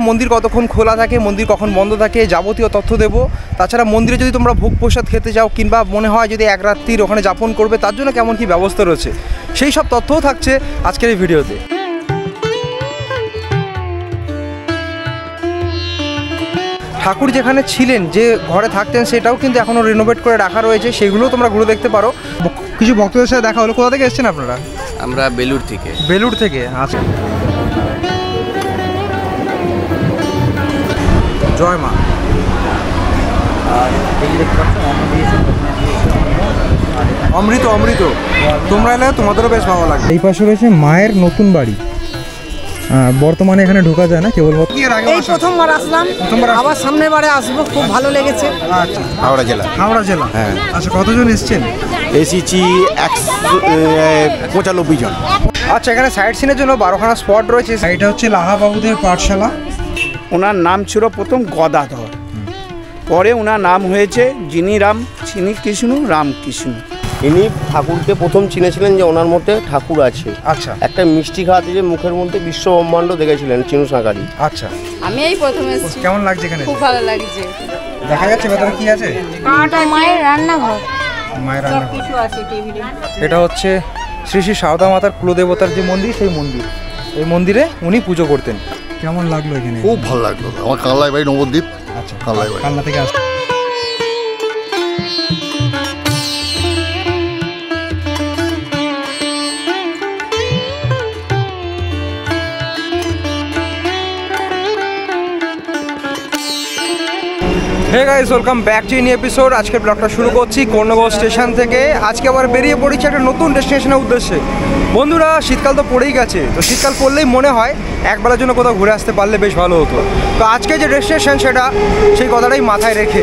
মন্দির কতক্ষণ খোলা থাকে, মন্দির কখন বন্ধ থাকে, যাবতীয় তথ্য দেবো। তাছাড়া মন্দিরে যদি তোমরা ভোগ প্রসাদ খেতে যাও কিংবা মনে হয় যদি এক রাত্রির ওখানে যাপন করবে তার জন্য কেমন কী ব্যবস্থা রয়েছে সেই সব তথ্যও থাকছে আজকের এই ভিডিওতে। ঠাকুর যেখানে ছিলেন, যে ঘরে থাকতেন, সেটাও কিন্তু এখনও রিনোভেট করে রাখা রয়েছে, সেগুলোও তোমরা ঘুরে দেখতে পারো। কিছু ভক্তদের সাথে দেখা হলো। কোথা থেকে এসেছেন আপনারা? আমরা বেলুড় থেকে। বেলুড় থেকে, আচ্ছা। জয় মা। অমৃত অমৃত, তোমরা এলে তোমাদেরও বেশ ভালো লাগবে। এই পাশে রয়েছে মায়ের নতুন বাড়ি। বর্তমানে এখানে ঢোকা যায় না, কেবলমাত্র এই প্রথমবার আসলাম, আবার সামনের বারে আসবো, খুব ভালো লেগেছে। আচ্ছা, হাওড়া জেলা। হাওড়া জেলা, হ্যাঁ। আচ্ছা, কতজন এসেছেন? এসেছি 195 জন। আচ্ছা, এখানে সাইড সিনের জন্য 12খানা স্পট রয়েছে। এটা হচ্ছে লাহাবাবুদের পাঠশালা। ওনার নাম ছিল প্রথম গদাধর, পরে ওনার নাম হয়েছে যিনি রাম চিনি কৃষ্ণ রামকৃষ্ণ। ইনি ঠাকুরকে প্রথম চিনেছিলেন যে ওনার মধ্যে ঠাকুর আছে। আচ্ছা, একটা মিষ্টি খাওয়াতে যে মুখের মধ্যে বিশ্ব ব্রহ্মাণ্ড দেখেছিলেন চিনু সাঁকারি। আচ্ছা, আমি এই প্রথম এসেছি। কেমন লাগছে এখানে? খুব ভালো লাগছে। দেখা যাচ্ছে ভেতরে কি আছে? মায়ের রান্নাঘর, মায়ের রান্নাঘর কিছু আছে টেবিলে। এটা হচ্ছে শ্রী শ্রী সারদা মাতার কুলদেবতার যে মন্দির, সেই মন্দির। এই মন্দিরে উনি পুজো করতেন। কেমন লাগলো এখানে? খুব ভালো লাগলো। আমার কানলাই বাড়ি নবদ্বীপ। আচ্ছা, কানলাই বাড়ি। কালনা থেকে আসছে। Hey guys, welcome back to new episode. আজকের ব্লগটা শুরু করছি কর্ণগঞ্জ স্টেশন থেকে। আজকে আবার বেরিয়ে পড়েছি একটা নতুন ডেস্টিনেশনের উদ্দেশ্যে। বন্ধুরা, শীতকাল তো পড়েই গেছে, তো শীতকাল পড়লেই মনে হয় একবেলার জন্য কোথাও ঘুরে আসতে পারলে বেশ ভালো হতো। তো আজকে যে ডেস্টিনেশন সেটা সেই কথাটাই মাথায় রেখে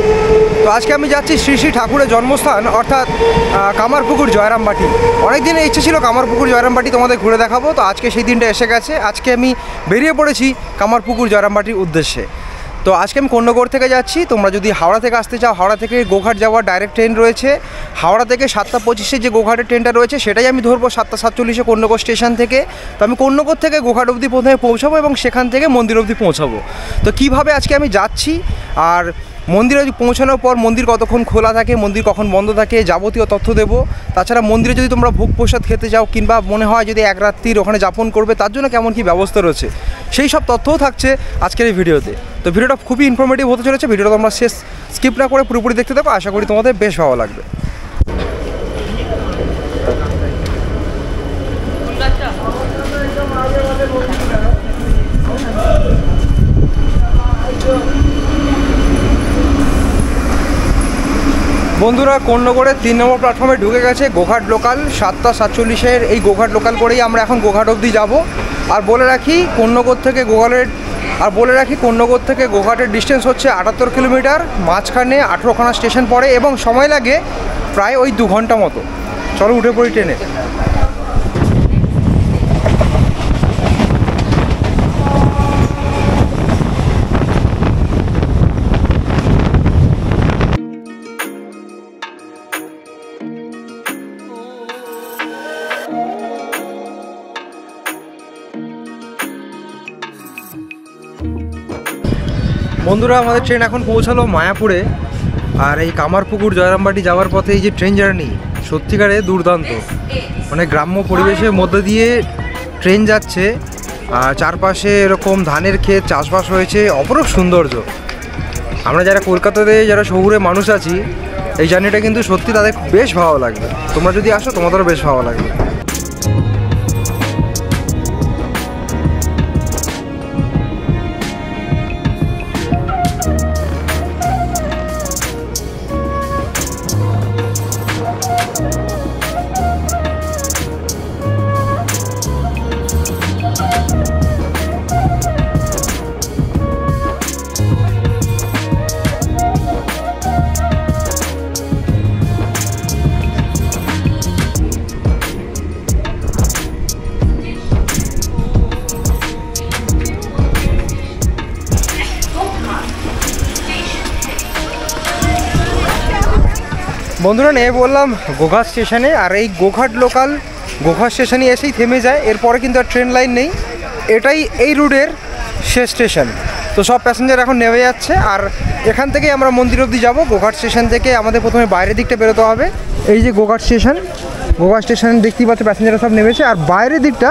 তো আজকে আমি যাচ্ছি শ্রী শ্রী ঠাকুরের জন্মস্থান, অর্থাৎ কামারপুকুর জয়রামবাটি। অনেক দিনের ইচ্ছে ছিল কামারপুকুর জয়রামবাটি তোমাদের ঘুরে দেখাবো, তো আজকে সেই দিনটা এসে গেছে। আজকে আমি বেরিয়ে পড়েছি কামারপুকুর জয়রামবাটির উদ্দেশ্যে। তো আজকে আমি কর্ণগড় থেকে যাচ্ছি। তোমরা যদি হাওড়া থেকে আসতে চাও, হাওড়া থেকে গোঘাট যাওয়ার ডাইরেক্ট ট্রেন রয়েছে। হাওড়া থেকে 7:25 যে গোঘাটের ট্রেনটা রয়েছে সেটাই আমি ধরবো 7:47 কর্ণগড় স্টেশন থেকে। তো আমি কর্ণগড় থেকে গোঘাট অবধি প্রথমে পৌঁছাবো এবং সেখান থেকে মন্দির অবধি পৌঁছাবো। তো কীভাবে আজকে আমি যাচ্ছি আর মন্দিরে পৌঁছানোর পর মন্দির কতক্ষণ খোলা থাকে, মন্দির কখন বন্ধ থাকে, যাবতীয় তথ্য দেবো। তাছাড়া মন্দিরে যদি তোমরা ভোগ প্রসাদ খেতে যাও কিংবা মনে হয় যদি এক রাত্রির ওখানে যাপন করবে তার জন্য কেমন কী ব্যবস্থা রয়েছে সেই সব তথ্যও থাকছে আজকের এই ভিডিওতে। তো ভিডিওটা খুবই ইনফরমেটিভ হতে চলেছে। ভিডিওটা তোমরা শেষ স্কিপ না করে পুরোপুরি দেখতে থাকো, আশা করি তোমাদের বেশ ভালো লাগবে। বন্ধুরা, কর্ণগড়ের 3 নম্বর প্ল্যাটফর্মে ঢুকে গেছে গোঘাট লোকাল 7:47। এই গোঘাট লোকাল করেই আমরা এখন গোঘাট অবধি যাব। আর বলে রাখি কর্ণগড় থেকে গোঘাটের ডিস্টেন্স হচ্ছে 78 কিলোমিটার। মাঝখানে 18খানা স্টেশন পড়ে এবং সময় লাগে প্রায় ওই 2 ঘন্টা মতো। চলো উঠে পড়ি ট্রেনে। বন্ধুরা, আমাদের ট্রেন এখন পৌঁছালো মায়াপুরে। আর এই কামারপুকুর জয়রামবাটি যাওয়ার পথে এই যে ট্রেন জার্নি সত্যিকারে দুর্দান্ত। মানে গ্রাম্য পরিবেশের মধ্যে দিয়ে ট্রেন যাচ্ছে আর চারপাশে এরকম ধানের ক্ষেত, চাষবাস হয়েছে, অপরূপ সৌন্দর্য। আমরা যারা কলকাতাতে যারা শহুরে মানুষ আছি, এই জার্নিটা কিন্তু সত্যি তাদের বেশ ভালো লাগবে। তোমরা যদি আসো তোমাদেরও বেশ ভালো লাগবে। বন্ধুরা, নেমে বললাম গোঘাট স্টেশনে। আর এই গোঘাট লোকাল গোঘাট স্টেশনে এসেই থেমে যায়, এরপরে কিন্তু আর ট্রেন লাইন নেই। এটাই এই রুটের শেষ স্টেশন। তো সব প্যাসেঞ্জার এখন নেমে যাচ্ছে, আর এখান থেকেই আমরা মন্দির অবধি যাবো। গোঘাট স্টেশন থেকে আমাদের প্রথমে বাইরের দিকটা বেরোতে হবে। এই যে গোঘাট স্টেশন দেখতেই পাচ্ছ, প্যাসেঞ্জাররা সব নেমেছে। আর বাইরের দিকটা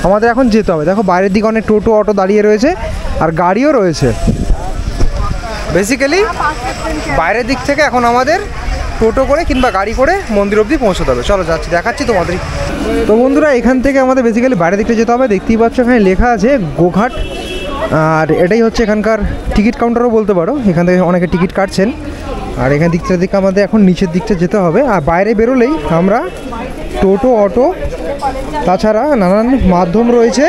আমাদের এখন যেতে হবে। দেখো বাইরের দিকে অনেক টোটো অটো দাঁড়িয়ে রয়েছে আর গাড়িও রয়েছে। বেসিক্যালি বাইরের দিক থেকে এখন আমাদের টোটো করে কিংবা গাড়ি করে মন্দির অবধি পৌঁছতে হবে। চলো যাচ্ছি, দেখাচ্ছি তোমাদের। তো বন্ধুরা, এখান থেকে আমাদের বেসিক্যালি বাইরের দিকটা যেতে হবে। দেখতেই পাচ্ছ এখানে লেখা আছে গোঘাট, আর এটাই হচ্ছে এখানকার টিকিট কাউন্টারও বলতে পারো। এখান থেকে অনেকে টিকিট কাটছেন। আর এখান দিকটার দিকে আমাদের এখন নিচের দিকটা যেতে হবে। আর বাইরে বেরোলেই আমরা টোটো অটো তাছাড়া নানান মাধ্যম রয়েছে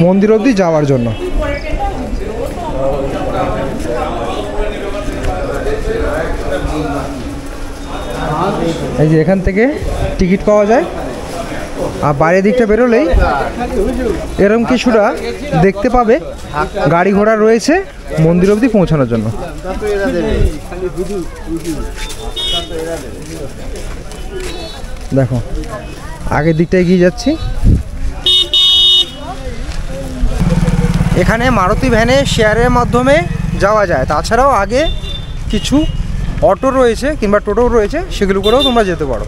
মন্দির অবধি যাওয়ার জন্য। এই যে এখান থেকে টিকিট পাওয়া যায়। আর বাইরের দিকটা বেরোলেই এরকম কিছুটা দেখতে পাবে গাড়ি ঘোড়া রয়েছে মন্দির অবধি পৌঁছানোর জন্য। দেখো আগের দিকটা এগিয়ে যাচ্ছি। এখানে মারুতি ভ্যানে শেয়ারের মাধ্যমে যাওয়া যায়, তাছাড়াও আগে কিছু অটো রয়েছে কিংবা টোটো রয়েছে, সেগুলো করেও তোমরা যেতে পারো।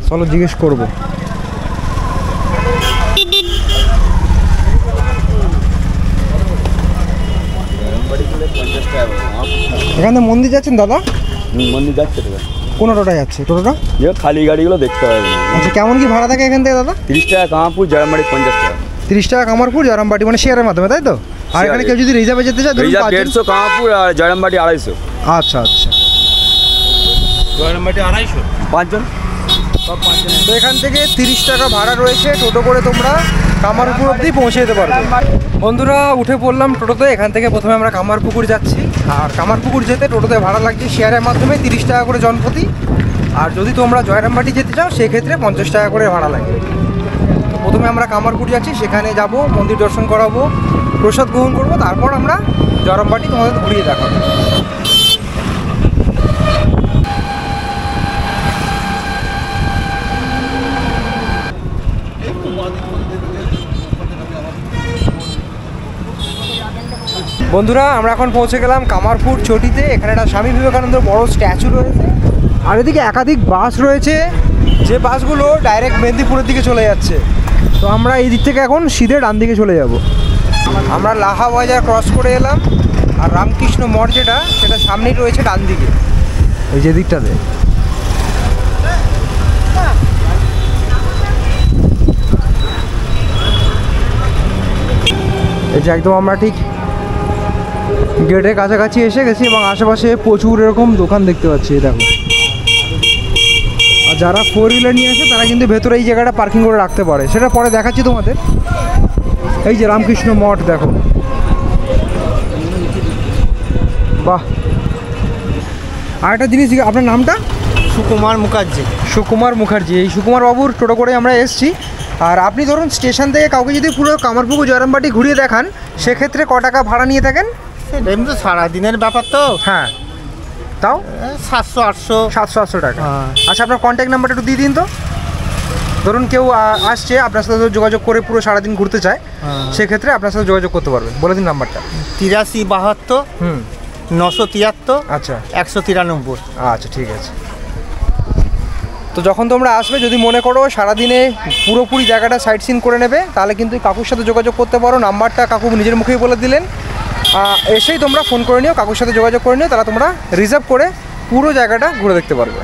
চলো জিজ্ঞেস করবো। এখান থেকে মন্দির যাচ্ছেন দাদা? মন্দির যাচ্ছে তো, কোন টোটা যাচ্ছে? টোটোটা খালি গাড়িগুলো দেখতে হবে। আচ্ছা, কেমন কি ভাড়া থাকে এখান থেকে দাদা? 30 টাকা কামারপুর, জয়রামবাড়ি 50 টাকা। 30 টাকা কামারপুর, জয়রামবাটি, মানে শেয়ারের মাধ্যমে, তাই তো? আর এখানে কেউ যদি রিজার্ভে যেতে চায়, ধরুন 150 কামারপুর আর জয়রামবাটি 250। আচ্ছা আচ্ছা, জয়রামবাটি 250, 5 জন। তো এখান থেকে 30 টাকা ভাড়া রয়েছে, টোটো করে তোমরা কামারপুকুর অবধি পৌঁছে যেতে পারবে। বন্ধুরা, উঠে পড়লাম টোটোতে। এখান থেকে প্রথমে আমরা কামারপুকুর যাচ্ছি। আর কামারপুকুর যেতে টোটোতে ভাড়া লাগছে শেয়ারের মাধ্যমে 30 টাকা করে জনপ্রতি। আর যদি তোমরা জয়রামবাটি যেতে চাও সেক্ষেত্রে 50 টাকা করে ভাড়া লাগে। তো প্রথমে আমরা কামারপুকুর যাচ্ছি, সেখানে যাব, মন্দির দর্শন করাবো, প্রসাদ গ্রহণ করবো, তারপর আমরা জয়রামবাটি তোমাদের ঘুরিয়ে দেখাবো। বন্ধুরা, আমরা এখন পৌঁছে গেলাম কামারপুর চটিতে। এখানে একটা স্বামী বিবেকানন্দের বড় স্ট্যাচু রয়েছে। আর এদিকে একাধিক বাস রয়েছে, যে বাসগুলো ডাইরেক্ট মেদিনীপুরের দিকে চলে যাচ্ছে। তো আমরা এই দিক থেকে এখন সিধে ডান দিকে চলে যাব। আমরা লাহা বাজার ক্রস করে এলাম। আর রামকৃষ্ণ মঠ যেটা, সেটা সামনেই রয়েছে ডান দিকে, এই যে দিকটাতে। এই যে একদম আমরা ঠিক গেটের কাছাকাছি এসে গেছি এবং আশেপাশে প্রচুর এরকম দোকান দেখতে পাচ্ছি। দেখো, আর যারা 4 হুইলার নিয়ে আসে তারা কিন্তু ভেতরে এই জায়গাটা পার্কিং করে রাখতে পারে, সেটা পরে দেখাচ্ছি তোমাদের। এই যে রামকৃষ্ণ মঠ, দেখো, বাহ। আর একটা জিনিস, আপনার নামটা? সুকুমার মুখার্জি। সুকুমার মুখার্জি। এই সুকুমার বাবুর টোটো করে আমরা এসেছি। আর আপনি ধরুন স্টেশন থেকে কাউকে যদি পুরো কামারপুকুর জয়রামবাটি ঘুরিয়ে দেখান, সেক্ষেত্রে ক টাকা ভাড়া নিয়ে থাকেন? এমনি তো সারাদিনের ব্যাপার তো। হ্যাঁ, তাও 700-800 টাকা। আচ্ছা, আপনার কন্ট্যাক্ট নাম্বারটা একটু দিয়ে দিন তো। ধরুন কেউ আসছে আপনার সাথে যোগাযোগ করে পুরো সারাদিন ঘুরতে চায়, সেক্ষেত্রে আপনার সাথে যোগাযোগ করতে পারবে। বলে দিন নাম্বারটা। 8372 973 আচ্ছা 193। আচ্ছা, ঠিক আছে। তো যখন তোমরা আসবে, যদি মনে করো সারাদিনে পুরোপুরি জায়গাটা সাইট সিন করে নেবে, তাহলে কিন্তু কাকুর সাথে যোগাযোগ করতে পারো। নাম্বারটা কাকু নিজের মুখেই বলে দিলেন। এসেই তোমরা ফোন করে নিও, কাকুর সাথে যোগাযোগ করে নিও, তাহলে তোমরা রিজার্ভ করে পুরো জায়গাটা ঘুরে দেখতে পারবে।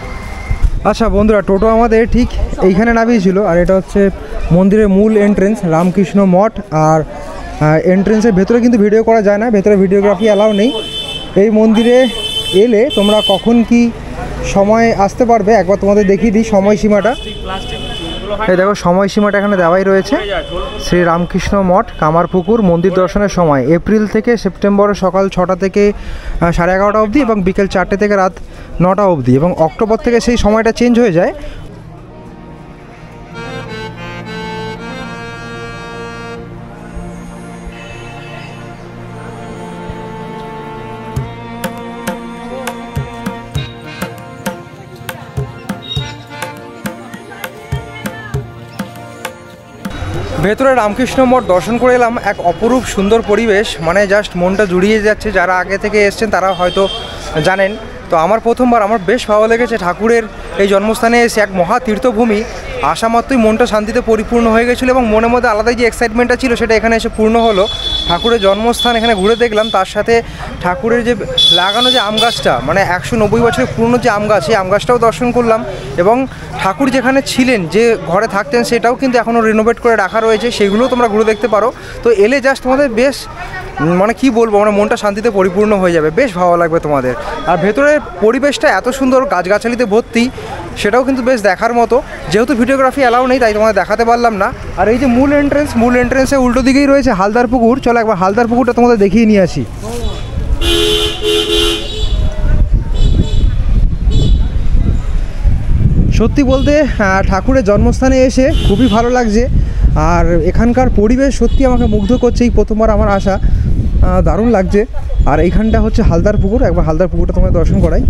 আচ্ছা বন্ধুরা, টোটো আমাদের ঠিক এইখানে নামিয়েছিল। আর এটা হচ্ছে মন্দিরের মূল এন্ট্রেন্স, রামকৃষ্ণ মঠ। আর এন্ট্রেন্সের ভেতরে কিন্তু ভিডিও করা যায় না, ভেতরে ভিডিওগ্রাফি অ্যালাউ নেই। এই মন্দিরে এলে তোমরা কখন কি সময় আসতে পারবে একবার তোমাদের দেখিয়ে দিই সময়সীমাটা। এই দেখো, সময়সীমাটা এখানে দেওয়াই রয়েছে। শ্রী রামকৃষ্ণ মঠ, কামারপুকুর মন্দির দর্শনের সময় এপ্রিল থেকে সেপ্টেম্বর সকাল 6টা থেকে 11:30 অবধি এবং বিকেল 4টে থেকে রাত 9টা অবধি। এবং অক্টোবর থেকে সেই সময়টা চেঞ্জ হয়ে যায়। ভেতরে রামকৃষ্ণ মঠ দর্শন করে এলাম, এক অপরূপ সুন্দর পরিবেশ, মানে জাস্ট মনটা জুড়িয়ে যাচ্ছে। যারা আগে থেকে এসছেন তারা হয়তো জানেন, তো আমার প্রথমবার আমার বেশ ভালো লেগেছে ঠাকুরের এই জন্মস্থানে এসে। এক মহা তীর্থভূমি, আসা মাত্রই মনটা শান্তিতে পরিপূর্ণ হয়ে গেছিলো এবং মনের মধ্যে আলাদাই যে এক্সাইটমেন্টটা ছিল সেটা এখানে এসে পূর্ণ হলো। ঠাকুরের জন্মস্থান এখানে ঘুরে দেখলাম, তার সাথে ঠাকুরের যে লাগানো যে আম গাছটা, মানে 190 বছরের পুরনো যে আম গাছ, সেই আম গাছটাও দর্শন করলাম। এবং ঠাকুর যেখানে ছিলেন, যে ঘরে থাকতেন, সেটাও কিন্তু এখনও রিনোভেট করে রাখা রয়েছে, সেগুলোও তোমরা ঘুরে দেখতে পারো। তো এলে জাস্ট তোমাদের বেশ মানে কি বলবো, মানে মনটা শান্তিতে পরিপূর্ণ হয়ে যাবে, বেশ ভালো লাগবে তোমাদের। আর ভেতরের পরিবেশটা এত সুন্দর, গাছগাছালিতে ভর্তি, সেটাও কিন্তু বেশ দেখার মতো। যেহেতু ভিডিওগ্রাফি অ্যালাউ নেই তাই তোমাদের দেখাতে পারলাম না। আর এই যে মূল এন্ট্রেন্সে উল্টো দিকেই রয়েছে হালদার পুকুর। চলো একবার হালদার পুকুরটা তোমাদের দেখিয়ে নিয়ে আসি। সত্যি বলতে ঠাকুরের জন্মস্থানে এসে খুবই ভালো লাগছে। আর এখানকার পরিবেশ সত্যি আমাকে মুগ্ধ করছে, এই প্রথমবার আমার আসা, দারুণ লাগছে। আর এইখানটা হচ্ছে হালদার পুকুর, একবার হালদার পুকুরটা তোমাদের দর্শন করাই।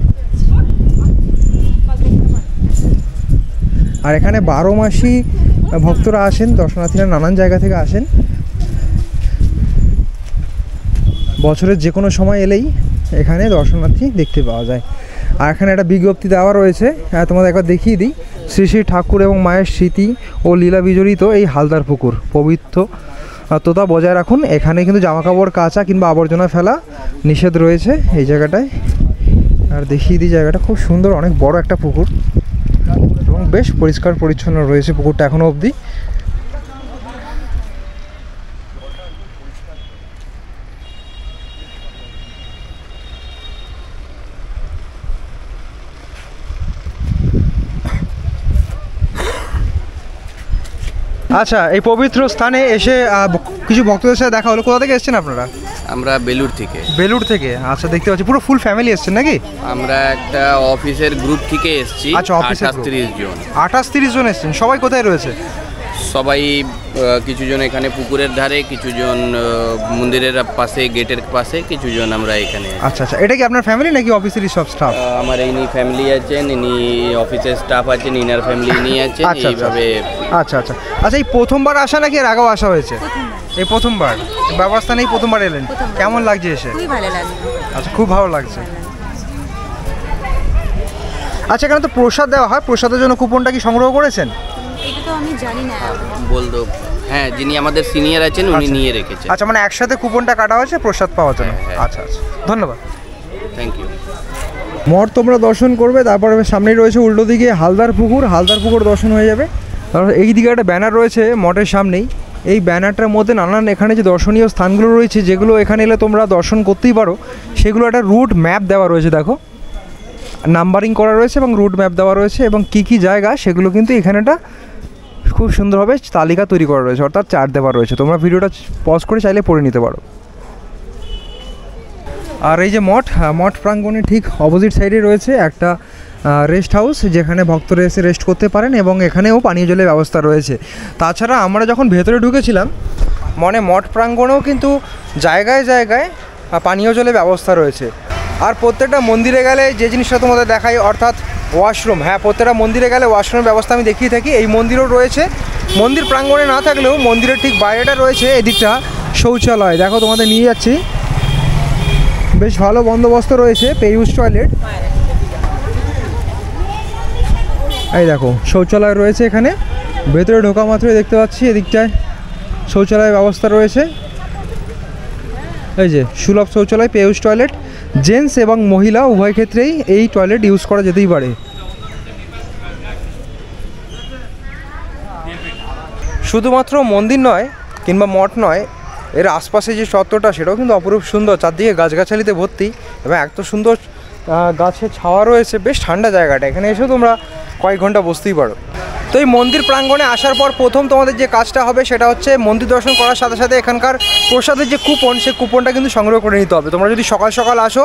আর এখানে 12 মাসই ভক্তরা আসেন, দর্শনার্থীরা নানান জায়গা থেকে আসেন। বছরের যে কোনো সময় এলেই এখানে দর্শনার্থী দেখতে পাওয়া যায়। আর এখানে একটা বিজ্ঞপ্তি দেওয়া রয়েছে, তোমাদের একবার দেখিয়ে দিই। শ্রী শ্রী ঠাকুর এবং মায়ের স্মৃতি ও লীলা বিজড়িত এই হালদার পুকুর পবিত্রতা বজায় রাখুন। এখানে কিন্তু জামাকাপড় কাচা কিংবা আবর্জনা ফেলা নিষেধ রয়েছে এই জায়গাটায়। আর দেখিয়ে দিই, জায়গাটা খুব সুন্দর, অনেক বড় একটা পুকুর এবং বেশ পরিষ্কার পরিচ্ছন্ন রয়েছে পুকুরটা এখনও অবধি। আচ্ছা, এই পবিত্র স্থানে এসে কিছু ভক্তদের সাথে দেখা হলো। কোথা থেকে এসেছেন আপনারা? আমরা বেলুড় থেকে। বেলুড় থেকে, আচ্ছা, দেখতে পাচ্ছি পুরো ফুল ফ্যামিলি এসেছেন নাকি? আমরা একটা অফিসের গ্রুপ থেকে এসেছি। আচ্ছা, অফিসের 28-30 জন। 28-30 জন এসেছেন। সবাই কোথায় রয়েছে? সবাই কিছুজন এখানে পুকুরের ধারে, কিছুজন মন্দিরের পাশে, গেটের পাশে, কিছুজন আমরা এখানে। আচ্ছা আচ্ছা, এটা কি আপনার ফ্যামিলি নাকি অফিসেরই সব স্টাফ? আমার ইনি ফ্যামিলি আছেন, ইনি অফিসের স্টাফ আছেন, ইনার ফ্যামিলি নিয়ে আছেন, এইভাবে। আচ্ছা আচ্ছা আচ্ছা, এই প্রথমবার আসা নাকি এর আগেও আসা হয়েছে? এই প্রথমবার ব্যবস্থা নেই, প্রথমবার এলেন। কেমন লাগছে এসে? খুবই ভালো লাগছে। আচ্ছা, খুব ভালো লাগছে। আচ্ছা, এখানে তো প্রসাদ দেওয়া হয়, প্রসাদের জন্য কুপনটা কি সংগ্রহ করেছেন? এটা তো আমি জানি না। বলতো হ্যাঁ, যিনি আমাদের সিনিয়র আছেন উনি নিয়ে রেখেছেন। আচ্ছা, মানে একসাথে কুপনটা কাটা হয়েছে প্রসাদ পাওয়ার জন্য। আচ্ছা আচ্ছা, ধন্যবাদ, থ্যাংক ইউ। মঠ তোমরা দর্শন করবে, তারপরে সামনেই রয়েছে উল্টো দিকে হালদার পুকুর। হালদার পুকুর দর্শন হয়ে যাবে। তারপর এই দিকে একটা ব্যানার রয়েছে মঠের সামনেই। এই ব্যানারটার মধ্যে নানান এখানে যে দর্শনীয় স্থানগুলো রয়েছে, যেগুলো এখানে এলে তোমরা দর্শন করতেই পারো, সেগুলো একটা রুট ম্যাপ দেওয়া রয়েছে। দেখো, নাম্বারিং করা রয়েছে এবং রুট ম্যাপ দেওয়া রয়েছে, এবং কী কী জায়গা সেগুলো কিন্তু এখানেটা খুব সুন্দরভাবে তালিকা তৈরি করা রয়েছে, অর্থাৎ চার্ট দেওয়া রয়েছে। তোমরা ভিডিওটা পজ করে চাইলে পড়ে নিতে পারো। আর এই যে মঠ প্রাঙ্গণে ঠিক অপোজিট সাইডে রয়েছে একটা রেস্ট হাউস, যেখানে ভক্তরা এসে রেস্ট করতে পারেন, এবং এখানেও পানীয় জলের ব্যবস্থা রয়েছে। তাছাড়া আমরা যখন ভেতরে ঢুকেছিলাম, মঠ প্রাঙ্গণেও কিন্তু জায়গায় জায়গায় পানীয় জলের ব্যবস্থা রয়েছে। আর প্রত্যেকটা মন্দিরে গেলে যে জিনিসটা তোমাদের দেখাই, অর্থাৎ ওয়াশরুম। হ্যাঁ, প্রত্যেকটা মন্দিরে গেলে ওয়াশরুমের ব্যবস্থা আমি দেখিয়ে থাকি। এই মন্দিরও রয়েছে, মন্দির প্রাঙ্গণে না থাকলেও মন্দিরের ঠিক বাইরেটা রয়েছে এদিকটা শৌচালয়। দেখো, তোমাদের নিয়ে যাচ্ছি, বেশ ভালো বন্দোবস্ত রয়েছে, পেইউজ টয়লেট। এই দেখো, শৌচালয় রয়েছে এখানে। ভেতরে ঢোকা মাত্রই দেখতে পাচ্ছি এদিকটায় শৌচালয়ের ব্যবস্থা রয়েছে। এই যে সুলভ শৌচালয়, পেইউজ টয়লেট, জেন্টস এবং মহিলা উভয় ক্ষেত্রেই এই টয়লেট ইউজ করা যেতেই পারে। শুধুমাত্র মন্দির নয় কিংবা মঠ নয়, এর আশপাশে যে চত্বরটা সেটাও কিন্তু অপরূপ সুন্দর। চারদিকে গাছগাছালিতে ভর্তি এবং এত সুন্দর গাছের ছাওয়া রয়েছে, বেশ ঠান্ডা জায়গাটা। এখানে এসেও তোমরা কয়েক ঘন্টা বসতেই পারো। তো এই মন্দির প্রাঙ্গণে আসার পর প্রথম তোমাদের যে কাজটা হবে সেটা হচ্ছে মন্দির দর্শন করার সাথে সাথে এখানকার প্রসাদের যে কুপন, সেই কুপনটা কিন্তু সংগ্রহ করে নিতে হবে। তোমরা যদি সকাল সকাল আসো,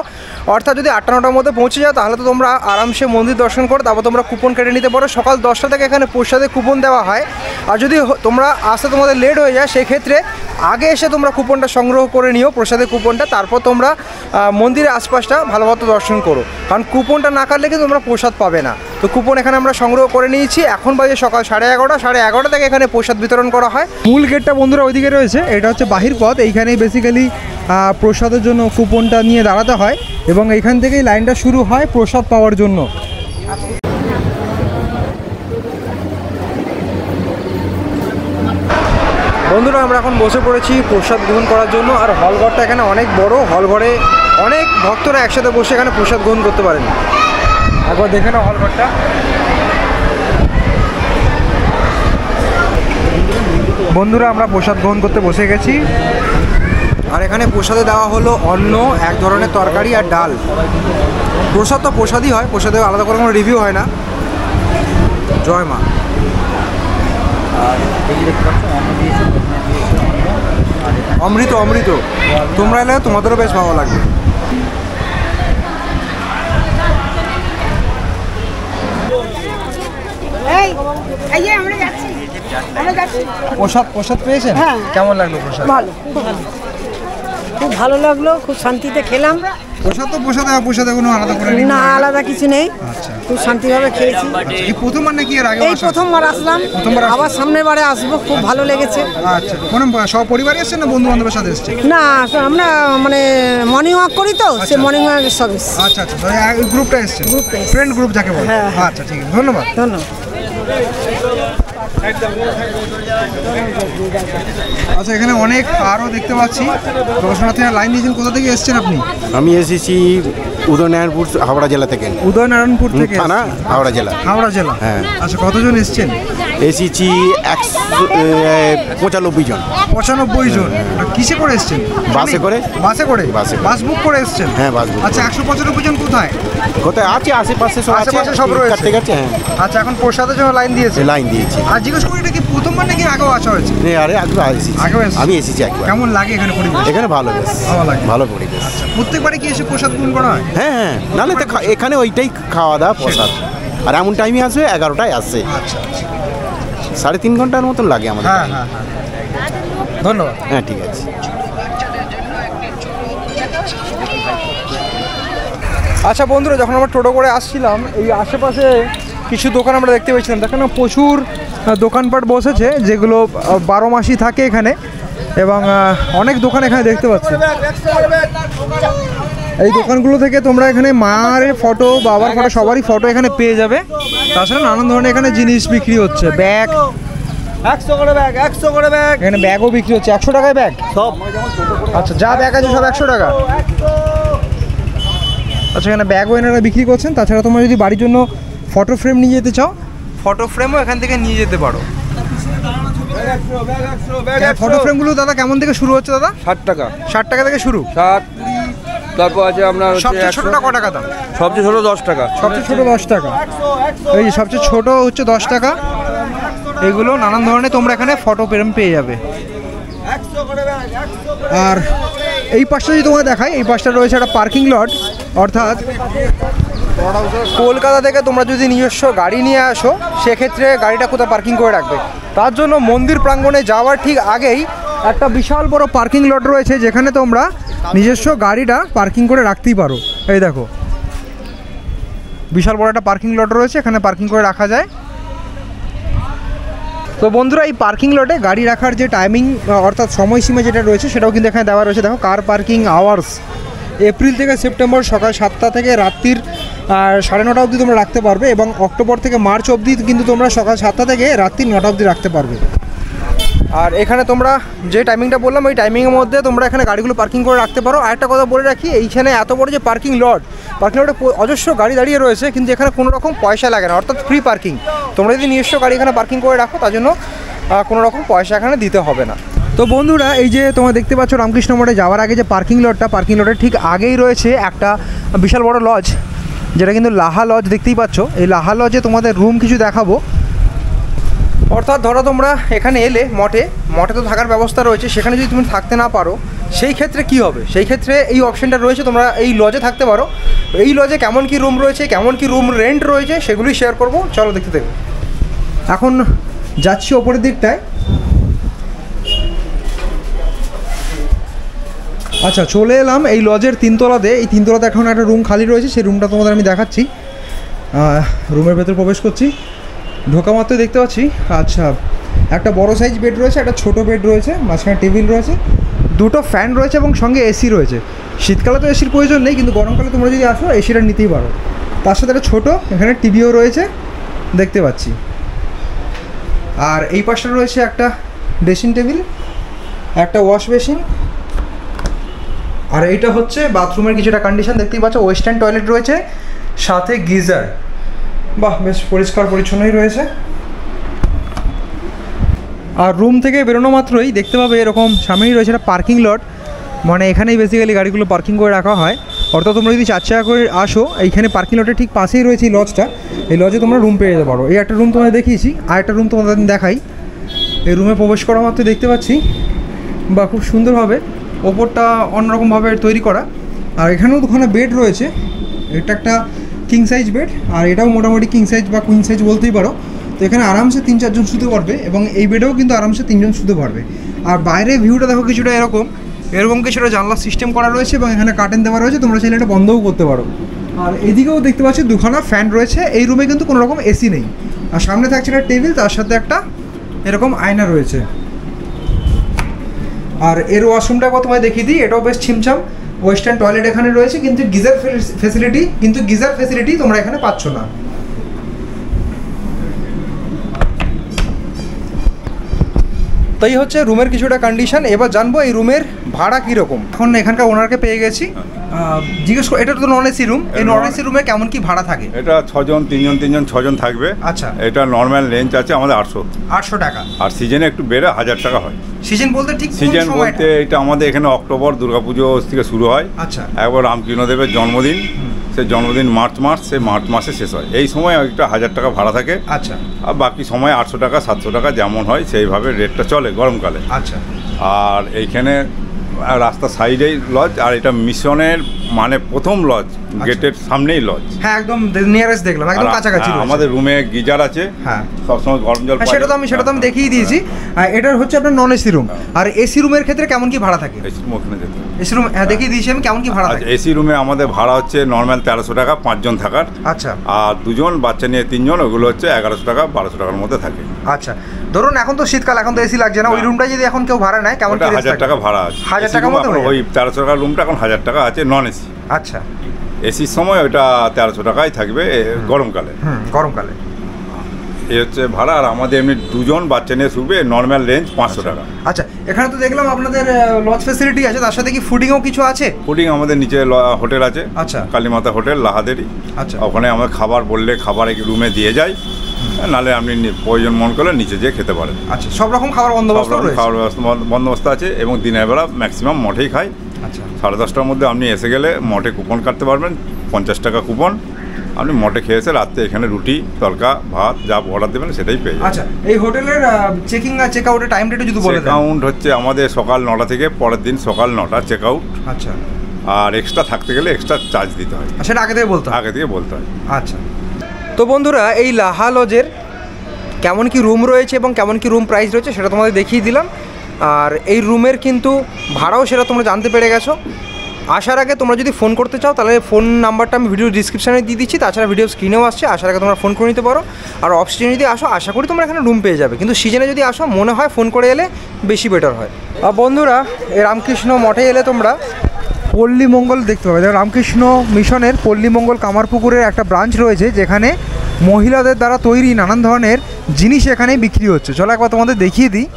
অর্থাৎ যদি 8টা-9টার মধ্যে পৌঁছে যাও, তাহলে তো তোমরা আরামসে মন্দির দর্শন করো, তারপর তোমরা কুপন কেটে নিতে পারো। সকাল 10টা থেকে এখানে প্রসাদের কুপন দেওয়া হয়। আর যদি তোমরা আসতে তোমাদের লেট হয়ে যায়, সেক্ষেত্রে আগে এসে তোমরা কুপনটা সংগ্রহ করে নিও, প্রসাদের কুপনটা, তারপর তোমরা মন্দিরের আশপাশটা ভালোমতো দর্শন করো, কারণ কুপনটা না কাটলে কিন্তু তোমরা প্রসাদ পাবে না। তো কুপন এখানে আমরা সংগ্রহ করে নিয়েছি। এখন বাজে সকাল 11:30, 11:30 থেকে এখানে প্রসাদ বিতরণ করা হয়। মূল গেটটা বন্ধুরা ওইদিকে রয়েছে, এটা হচ্ছে বাহির পথ। এইখানেই বেসিক্যালি প্রসাদের জন্য কুপনটা নিয়ে দাঁড়াতে হয় এবং এইখান থেকেই লাইনটা শুরু হয় প্রসাদ পাওয়ার জন্য। বন্ধুরা আমরা এখন বসে পড়েছি প্রসাদ গ্রহণ করার জন্য। আর হলঘরটা এখানে অনেক বড়, হলঘরে অনেক ভক্তরা একসাথে বসে এখানে প্রসাদ গ্রহণ করতে পারেন। একবার দেখে নাও হলঘরটা। বন্ধুরা আমরা প্রসাদ গ্রহণ করতে বসে গেছি। আর এখানে প্রসাদে দেওয়া হলো অন্ন, এক ধরনের তরকারি আর ডাল। প্রসাদ তো প্রসাদই হয়, প্রসাদে আলাদা করে কোনো রিভিউ হয় না। জয় মা। অমৃত অমৃত, তোমরা এলে তোমাদেরও বেশ ভালো লাগবে। প্রসাদ প্রসাদ পেয়েছেন? হ্যাঁ। কেমন লাগলো প্রসাদ? ভালো, খুব ভালো লাগলো, খুব শান্তিতে খেলাম। প্রসাদ তো প্রসাদে কোনো আলাদা করে না, আলাদা কিছু নেই, খুব শান্তিভাবে খেয়েছি। এই প্রথমবার নাকি এর আগে? এই প্রথমবার আসলাম, আবার সামনের বারে আসবো, খুব ভালো লেগেছে। আচ্ছা, কোনো সব পরিবারে এসেছেন না বন্ধু বান্ধবের সাথে এসেছেন? না, আমরা মানে মর্নিং ওয়াক করি তো, সে মর্নিং ওয়াকের সব এসেছে। আচ্ছা আচ্ছা, গ্রুপটা এসেছেন, ফ্রেন্ড গ্রুপ যাকে বলে। হ্যাঁ। আচ্ছা ঠিক আছে, ধন্যবাদ। ধন্যবাদ। আচ্ছা, এখানে অনেক আরও দেখতে পাচ্ছি দর্শনার্থীরা লাইন দিয়েছেন। কোথা থেকে এসেছেন আপনি? আমি এসেছি উদয়নারায়ণপুর, হাওড়া জেলা থেকে। উদয়নারায়ণপুর থেকে? থানা, হাওড়া জেলা। হাওড়া জেলা, হ্যাঁ। আচ্ছা, কতজন এসেছেন? এসেছি 195 জন। 95 জন। কিসে করে এসেছেন? বাসে করে। বাসে করে? বাসে। বাস বুক করে এসেছেন? হ্যাঁ, বাস বুক। আচ্ছা, 195 জন কোথায়? কোথায় আছে? আশেপাশে সব আছে, আশেপাশে সব রয়েছে। কাটতে কাটতে। হ্যাঁ, আচ্ছা, এখন প্রসাদের জন্য লাইন দিয়েছে? লাইন দিয়েছি। আর জিজ্ঞেস করি, এটা কি প্রথমবার নাকি আগেও আসা হয়েছে? আরে একবার এসেছি, আগেও এসেছি? আমি এসেছি একবার। কেমন লাগে এখানে পরিবেশ? এখানে ভালো বেশ, ভালো লাগে। ভালো পরিবেশ। প্রত্যেকবারে কি এসে প্রসাদ গ্রহণ করা হয়? হ্যাঁ হ্যাঁ, নাহলে তো এখানে ওইটাই খাওয়া দাওয়া প্রসাদ। আর এমন টাইমে আসবে 11টায় আসছে। আচ্ছা আচ্ছা, 3.5 ঘন্টার মতন লাগে আমাদের। হ্যাঁ হ্যাঁ হ্যাঁ, ধন্যবাদ। হ্যাঁ, ঠিক আছে। আচ্ছা বন্ধুরা, যখন আমরা টোটো করে আসছিলাম, এই আশেপাশে কিছু দোকান আমরা দেখতে পেয়েছিলাম। দেখেন প্রচুর দোকানপাট বসেছে, যেগুলো 12 মাসই থাকে এখানে, এবং অনেক দোকান এখানে দেখতে পাচ্ছি। এই দোকানগুলো থেকে তোমরা এখানে মায়ের ফটো, বাবার ফটো, সবারই ফটো এখানে পেয়ে যাবে। তাছাড়া নানান ধরনের এখানে জিনিস বিক্রি হচ্ছে। ব্যাগ 100 করে ব্যাগ, 100 করে ব্যাগ। এখানে ব্যাগও বিক্রি হচ্ছে 100 টাকায় ব্যাগ সব। আচ্ছা, যা ব্যাগ আছে সব 100 টাকা। আচ্ছা, এখানে ব্যাগও এনারা বিক্রি করছেন। তাছাড়া তোমরা যদি বাড়ির জন্য ফটো ফ্রেম নিয়ে যেতে চাও, ফটো ফ্রেমও এখান থেকে নিয়ে যেতে পারো। ফটো ফ্রেমগুলো দাদা কেমন থেকে শুরু হচ্ছে দাদা? 60 টাকা। 60 টাকা থেকে শুরু? 60, তারপর আছে আপনার সবচেয়ে ছোটটা ক টাকা দাম? সবচেয়ে ছোট 10 টাকা। সবচেয়ে ছোট 10 টাকা। এই যে সবচেয়ে ছোট হচ্ছে 10 টাকা। এগুলো নানান ধরনের তোমরা এখানে ফটো ফ্রেম পেয়ে যাবে। আর এই পাশটা যদি তোমাকে দেখাই, এই পাশটা রয়েছে একটা পার্কিং লট। অর্থাৎ কলকাতা থেকে তোমরা যদি নিজস্ব গাড়ি নিয়ে আসো, সেক্ষেত্রে গাড়িটা কোথায় পার্কিং করে রাখবে, তার জন্য মন্দির প্রাঙ্গণে যাওয়ার ঠিক আগেই একটা বিশাল বড় পার্কিং লট রয়েছে, যেখানে তোমরা নিজস্ব গাড়িটা পার্কিং করে রাখতেই পারো। এই দেখো, বিশাল বড় একটা পার্কিং লট রয়েছে, এখানে পার্কিং করে রাখা যায়। তো বন্ধুরা, এই পার্কিং লটে গাড়ি রাখার যে টাইমিং, অর্থাৎ সময়সীমা যেটা রয়েছে, সেটাও কিন্তু এখানে দেওয়া রয়েছে। দেখো, কার পার্কিং আওয়ার্স এপ্রিল থেকে সেপ্টেম্বর সকাল 7টা থেকে রাত্রির 9:30 অবধি তোমরা রাখতে পারবে, এবং অক্টোবর থেকে মার্চ অবধি কিন্তু তোমরা সকাল 7টা থেকে রাত্রি 9টা অবধি রাখতে পারবে। আর এখানে তোমরা যে টাইমিংটা বললাম, ওই টাইমিংয়ের মধ্যে তোমরা এখানে গাড়িগুলো পার্কিং করে রাখতে পারো। আর একটা কথা বলে রাখি, এইখানে এত বড় যে পার্কিং লটে অজস্র গাড়ি দাঁড়িয়ে রয়েছে, কিন্তু এখানে কোনো রকম পয়সা লাগে না, অর্থাৎ ফ্রি পার্কিং। তোমরা যদি নিজস্ব গাড়ি এখানে পার্কিং করে রাখো, তার জন্য কোনো রকম পয়সা এখানে দিতে হবে না। তো বন্ধুরা, এই যে তোমরা দেখতে পাচ্ছ রামকৃষ্ণ মঠে যাওয়ার আগে যে পার্কিং লটের ঠিক আগেই রয়েছে একটা বিশাল বড় লজ, যেটা কিন্তু লাহা লজ দেখতেই পাচ্ছ। এই লাহা লজে তোমাদের রুম কিছু দেখাবো। অর্থাৎ ধরো তোমরা এখানে এলে, মঠে তো থাকার ব্যবস্থা রয়েছে, সেখানে যদি তুমি থাকতে না পারো, সেই ক্ষেত্রে কি হবে? সেই ক্ষেত্রে এই অপশানটা রয়েছে, তোমরা এই লজে থাকতে পারো। এই লজে কেমন কি রুম রয়েছে, কেমন কি রুম রেন্ট রয়েছে, সেগুলোই শেয়ার করবো। চলো দেখতে দেখো। এখন যাচ্ছি ওপরের দিকটায়। আচ্ছা, চলে এলাম এই লজের 3 তলাতে। এই 3 তলাতে এখন একটা রুম খালি রয়েছে, সেই রুমটা তোমাদের আমি দেখাচ্ছি। রুমের ভেতর প্রবেশ করছি, ঢোকা মাত্রই দেখতে পাচ্ছি আচ্ছা একটা বড় সাইজ বেড রয়েছে, একটা ছোট বেড রয়েছে, মাঝখানে টেবিল রয়েছে, 2টো ফ্যান রয়েছে এবং সঙ্গে এসি রয়েছে। শীতকালে তো এসির প্রয়োজন নেই, কিন্তু গরমকালে তোমরা যদি আসো এসিটা নিতেই পারো। তার সাথে একটা ছোটো এখানে টিভিও রয়েছে দেখতে পাচ্ছি। আর এই পাশে রয়েছে একটা ড্রেসিং টেবিল, একটা ওয়াশ বেসিন, আর এইটা হচ্ছে বাথরুমের কিছুটা কন্ডিশন দেখতেই পাচ্ছ। ওয়েস্টার্ন টয়লেট রয়েছে, সাথে গিজার। বাহ, বেশ পরিষ্কার পরিচ্ছন্নই রয়েছে। আর রুম থেকে বেরোনো মাত্রই দেখতে পাবে এরকম সামনেই রয়েছে একটা পার্কিং লট, মানে এখানেই বেসিক্যালি গাড়িগুলো পার্কিং করে রাখা হয়। অর্থাৎ তোমরা যদি 4 চাকা করে আসো, এইখানে পার্কিং লটের ঠিক পাশেই রয়েছে এই লজটা। এই লজে তোমরা রুম পেয়ে যেতে পারো। এই একটা রুম তোমাদের দেখিয়েছি, আর একটা রুম তোমাদের দেখাই। এই রুমে প্রবেশ করা মাত্রই দেখতে পাচ্ছি বা খুব সুন্দরভাবে ওপরটা অন্যরকমভাবে তৈরি করা। আর এখানেও দুখানা বেড রয়েছে, এটা একটা কিং সাইজ বেড, আর এটাও মোটামুটি কিং সাইজ বা কুইন সাইজ বলতেই পারো। তো এখানে আরামসে 3-4 জন শুতে পারবে, এবং এই বেডেও কিন্তু আরামসে 3 জন শুতে পারবে। আর বাইরে ভিউটা দেখো কিছুটা এরকম কিছুটা জানলার সিস্টেম করা রয়েছে, এবং এখানে কার্টেন দেওয়া রয়েছে, তোমরা চাইলে এটা বন্ধও করতে পারো। আর এদিকেও দেখতে পাচ্ছি দুখানা ফ্যান রয়েছে। এই রুমে কিন্তু কোনো রকম এসি নেই। আর সামনে থাকছে একটা টেবিল, তার সাথে একটা এরকম আয়না রয়েছে। আর এর ওয়াশরুমটা তোমায় দেখিয়ে দিই, এটাও বেশ ছিমছাম। ওয়েস্টার্ন টয়লেট এখানে রয়েছে, কিন্তু গিজার ফেসিলিটি তোমরা এখানে পাচ্ছ না। তাই হচ্ছে রুমের কিছুটা কন্ডিশন। এবার জানবো এই রুমের ভাড়া কীরকম। এখন এখানকার ওনারকে পেয়ে গেছি, জিজ্ঞেস করো। এটা তো নন এসি রুম, এই নন এসি রুমে কেমন কি ভাড়া থাকে? এটা 6 জন, 3 জন 3 জন 6 জন থাকবে। আচ্ছা, এটা নর্মাল রেঞ্জ আছে আমাদের 800 টাকা, আর সিজনে একটু বেড়ে 1000 টাকা হয়। সিজন বলতে ঠিক সিজন বলতে এটা আমাদের এখানে অক্টোবর দুর্গাপুজো থেকে শুরু হয়। আচ্ছা, একবার রামকৃষ্ণদেবের জন্মদিন, সে জন্মদিন মার্চ মাস, সে মার্চ মাসে শেষ হয়। এই সময় একটা 1000 টাকা ভাড়া থাকে। আচ্ছা, আর বাকি সময় 800 টাকা 700 টাকা যেমন হয় সেইভাবে রেটটা চলে গরমকালে। আচ্ছা, আর এইখানে রাস্তার সাইডেই লজ, আর এটা মিশনের মানে প্রথম লজ, গেটের সামনেই লজ। হ্যাঁ, একদম নিয়ারেস্ট দেখলাম, একদম কাছাকাছি। আমাদের রুমে গিজার আছে, হ্যাঁ, সবসময় গরম জল। সেটা তো আমি দেখিয়ে দিয়েছি। এটার হচ্ছে আপনার নন এসি রুম। আর এসি রুমের ক্ষেত্রে কেমন কি ভাড়া থাকে? এসি রুম ওখানে যেতে, এসি রুম দেখিয়ে দিয়েছি আমি, কেমন কি ভাড়া থাকে? এসি রুমে আমাদের ভাড়া হচ্ছে নর্মাল 1300 টাকা 5 জন থাকার। আচ্ছা, আর 2 জন বাচ্চা নিয়ে 3 জন, ওগুলো হচ্ছে 1100 টাকা 1200 টাকার মধ্যে থাকে। আচ্ছা, ধরুন এখন তো শীতকাল, এখন তো এসি লাগছে না, ওই রুমটা যদি এখন কেউ ভাড়া নেয় কেমন কি? 1000 টাকা ভাড়া আছে। 1000 টাকার মধ্যে ওই 1300 টাকার রুমটা এখন 1000 টাকা আছে নন এসি। আচ্ছা, এসির সময় ওইটা 1300 টাকাই থাকবে গরমকালে। গরমকালে এই হচ্ছে ভাড়া। আর আমাদের এমনি 2 জন বাচ্চা নিয়ে শুবে নর্মাল রেঞ্জ 500 টাকা। আচ্ছা, এখানে তো দেখলাম আপনাদের লজ ফ্যাসিলিটি আছে, তার সাথে কি ফুডিংও কিছু আছে? ফুডিং আমাদের নিচে হোটেল আছে। আচ্ছা, কালীমাতা হোটেল লাহাদেরি। আচ্ছা, ওখানে আমরা খাবার বললে খাবার রুমে দিয়ে যায়, নাহলে আপনি প্রয়োজন মন করলে নিচে যেয়ে খেতে পারেন। আচ্ছা, সব রকম খাবার বন্দোবস্ত রয়েছে? খাবার বন্দোবস্ত আছে, এবং দিনের বেলা ম্যাক্সিমাম মঠেই খাই। আচ্ছা, 10:30টার মধ্যে আপনি এসে গেলে মঠে কুপন কাটতে পারবেন, 50 টাকা কুপন। আপনি মঠে খেয়ে এসে রাত্রে এখানে রুটি তড়কা ভাত যা অর্ডার দেবেন সেটাই পেয়ে যাবেন। আচ্ছা, এই হোটেলের চেকিং আর চেক আউটের টাইমটা একটু যদি বলে দেন। চেক আউট হচ্ছে আমাদের সকাল 9টা থেকে পরের দিন সকাল 9টা চেক আউট। আচ্ছা, আর এক্সট্রা থাকতে গেলে এক্সট্রা চার্জ দিতে হয়। সেটা আগে থেকে বলতে হয়? আগে থেকে বলতে হয়। আচ্ছা, তো বন্ধুরা এই লাহা লজের কেমন কি রুম রয়েছে এবং কেমন কি রুম প্রাইস রয়েছে সেটা তোমাদের দেখিয়ে দিলাম। আর এই রুমের কিন্তু ভাড়াও সেটা তোমরা জানতে পেরে গেছো। আসার আগে তোমরা যদি ফোন করতে চাও তাহলে ফোন নাম্বারটা আমি ভিডিও ডিসক্রিপশানে দিয়ে দিচ্ছি, তাছাড়া ভিডিও স্ক্রিনেও আসছে। আসার আগে তোমরা ফোন করে নিতে পারো। আর অফ সিজনে যদি আসো আশা করি তোমরা এখানে রুম পেয়ে যাবে, কিন্তু সিজনে যদি আসো মনে হয় ফোন করে এলে বেশি বেটার হয়। আর বন্ধুরা এই রামকৃষ্ণ মঠে এলে তোমরা পল্লীমঙ্গল দেখতে পাবে। রামকৃষ্ণ মিশনের পল্লীমঙ্গল কামারপুকুরের একটা ব্রাঞ্চ রয়েছে, যেখানে মহিলাদের দ্বারা তৈরি নানান ধরনের জিনিস এখানে বিক্রি হচ্ছে। চলো একবার তোমাদের দেখিয়ে দিই।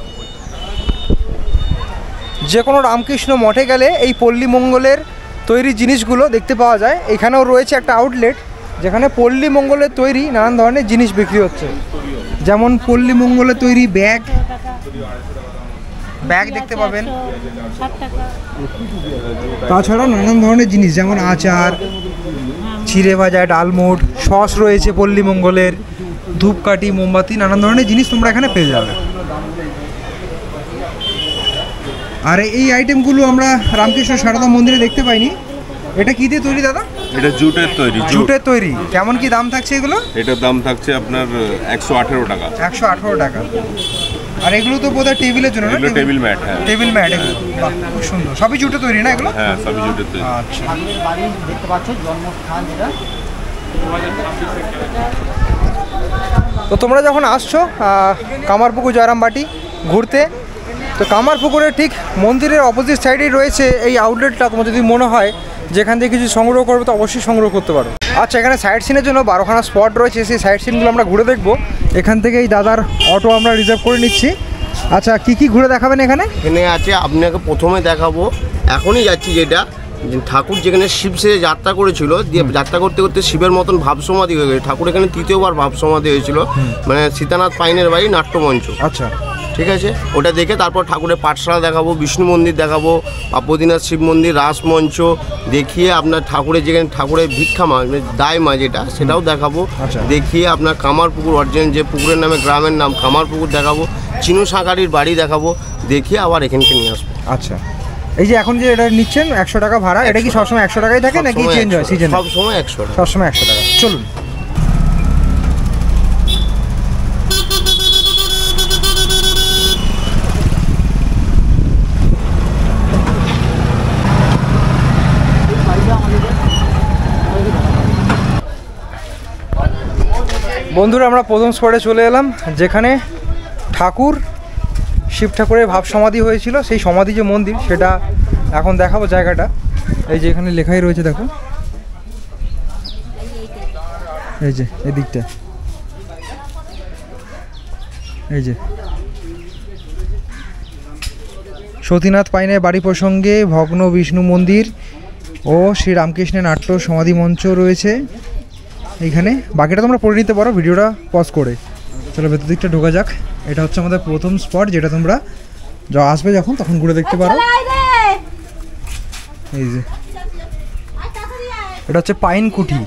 যে কোনো রামকৃষ্ণ মঠে গেলে এই পল্লীমঙ্গলের তৈরি জিনিসগুলো দেখতে পাওয়া যায়। এখানেও রয়েছে একটা আউটলেট, যেখানে পল্লীমঙ্গলের তৈরি নানান ধরনের জিনিস বিক্রি হচ্ছে, যেমন পল্লীমঙ্গলের তৈরি ব্যাগ দেখতে পাবেন, তাছাড়া নানান ধরনের জিনিস যেমন আচার, চিড়ে ভাজা, ডালমুট, সস রয়েছে পল্লীমঙ্গলের, ধূপকাঠি, মোমবাতি, নানান ধরনের জিনিস তোমরা এখানে পেয়ে যাবে। আর এই আইটেমগুলো আমরা রামকৃষ্ণ সারদা মন্দিরে দেখতে পাইনি। এটা কি দিয়ে তৈরি দাদা? এটা জুটের তৈরি। জুটের তৈরি। কেমন কি দাম থাকছে এগুলো? এটার দাম থাকছে আপনার 118 টাকা। 118 টাকা। আর এগুলো তো বোধহয় টেবিলের জন্য না? টেবিল ম্যাট, হ্যাঁ। টেবিল ম্যাট এগুলো, বাহ খুব সুন্দর। সবই জুটে তৈরি না এগুলো? হ্যাঁ, সবই জুটের তৈরি। আচ্ছা, বাড়ি দেখতে পাচ্ছ জন্মস্থান যেটা। তো তোমরা যখন আসছো কামারপুকুর জয়রামবাটি ঘুরতে, তো কামারপুকুরের ঠিক মন্দিরের অপোজিট সাইডেই রয়েছে এই আউটলেটটা। তোমার যদি মনে হয় যেখান থেকে কিছু সংগ্রহ করবে তো অবশ্যই সংগ্রহ করতে পারো। আচ্ছা, এখানে সাইড সিনের জন্য 12খানা স্পট রয়েছে, সেই সাইড সিনগুলো আমরা ঘুরে দেখবো। এখান থেকে এই দাদার অটো আমরা রিজার্ভ করে নিচ্ছি। আচ্ছা, কি ঘুরে দেখাবেন এখানে? এখানে আছে আপনাকে প্রথমে দেখাবো, এখনই যাচ্ছি যেটা ঠাকুর যেখানে শিব সেজে যাত্রা করেছিল, দিয়ে যাত্রা করতে করতে শিবের মতন ভাব সমাধি হয়ে গেছে। ঠাকুর এখানে তৃতীয়বার ভাব সমাধি হয়েছিল, মানে সীতানাথ পাইনের বাড়ি নাট্যমঞ্চ। আচ্ছা, ঠিক আছে, ওটা দেখে তারপর ঠাকুরের পাঠশালা দেখাবো, বিষ্ণু মন্দির দেখাবো, বদ্রীনাথ শিব মন্দির, রাসমঞ্চ দেখিয়ে আপনার ঠাকুরের যেখানে ঠাকুরের ভিক্ষা মাছ দায় মা যেটা সেটাও দেখাবো। দেখিয়ে আপনার কামারপুকুর অরিজিনাল যে পুকুরের নামে গ্রামের নাম কামারপুকুর দেখাবো, চিনু সাঁকারির বাড়ি দেখাবো, দেখিয়ে আবার এখানকে নিয়ে আসবো। আচ্ছা, এই যে এখন যে এটা নিচ্ছেন 100 টাকা ভাড়া, এটা কি সবসময় 100 টাকাই থাকে নাকি চেঞ্জ হয় সিজন? সবসময় 100 টাকা। সবসময় 100 টাকা। চলুন। বন্ধুরা, আমরা প্রথম স্পটে চলে এলাম যেখানে ঠাকুর শিব ঠাকুরের ভাব সমাধি হয়েছিল। সেই সমাধি যে মন্দির সেটা এখন দেখাবো জায়গাটা। এই যে এখানে লেখাই রয়েছে, দেখো এই যে এই দিকটা, এই যে সতীনাথ পাইনের বাড়ি প্রসঙ্গে ভগ্ন বিষ্ণু মন্দির ও শ্রী রামকৃষ্ণের নাট্য সমাধি মঞ্চ রয়েছে এইখানে। বাকিটা তোমরা পড়ে নিতে পারো ভিডিওটা পজ করে। চলো ভেতর দিকটা ঢোকা যাক। এটা হচ্ছে আমাদের প্রথম স্পট, যেটা তোমরা আসবে যখন তখন ঘুরে দেখতে পারো। এই যে এটা হচ্ছে পাইন কুঠি।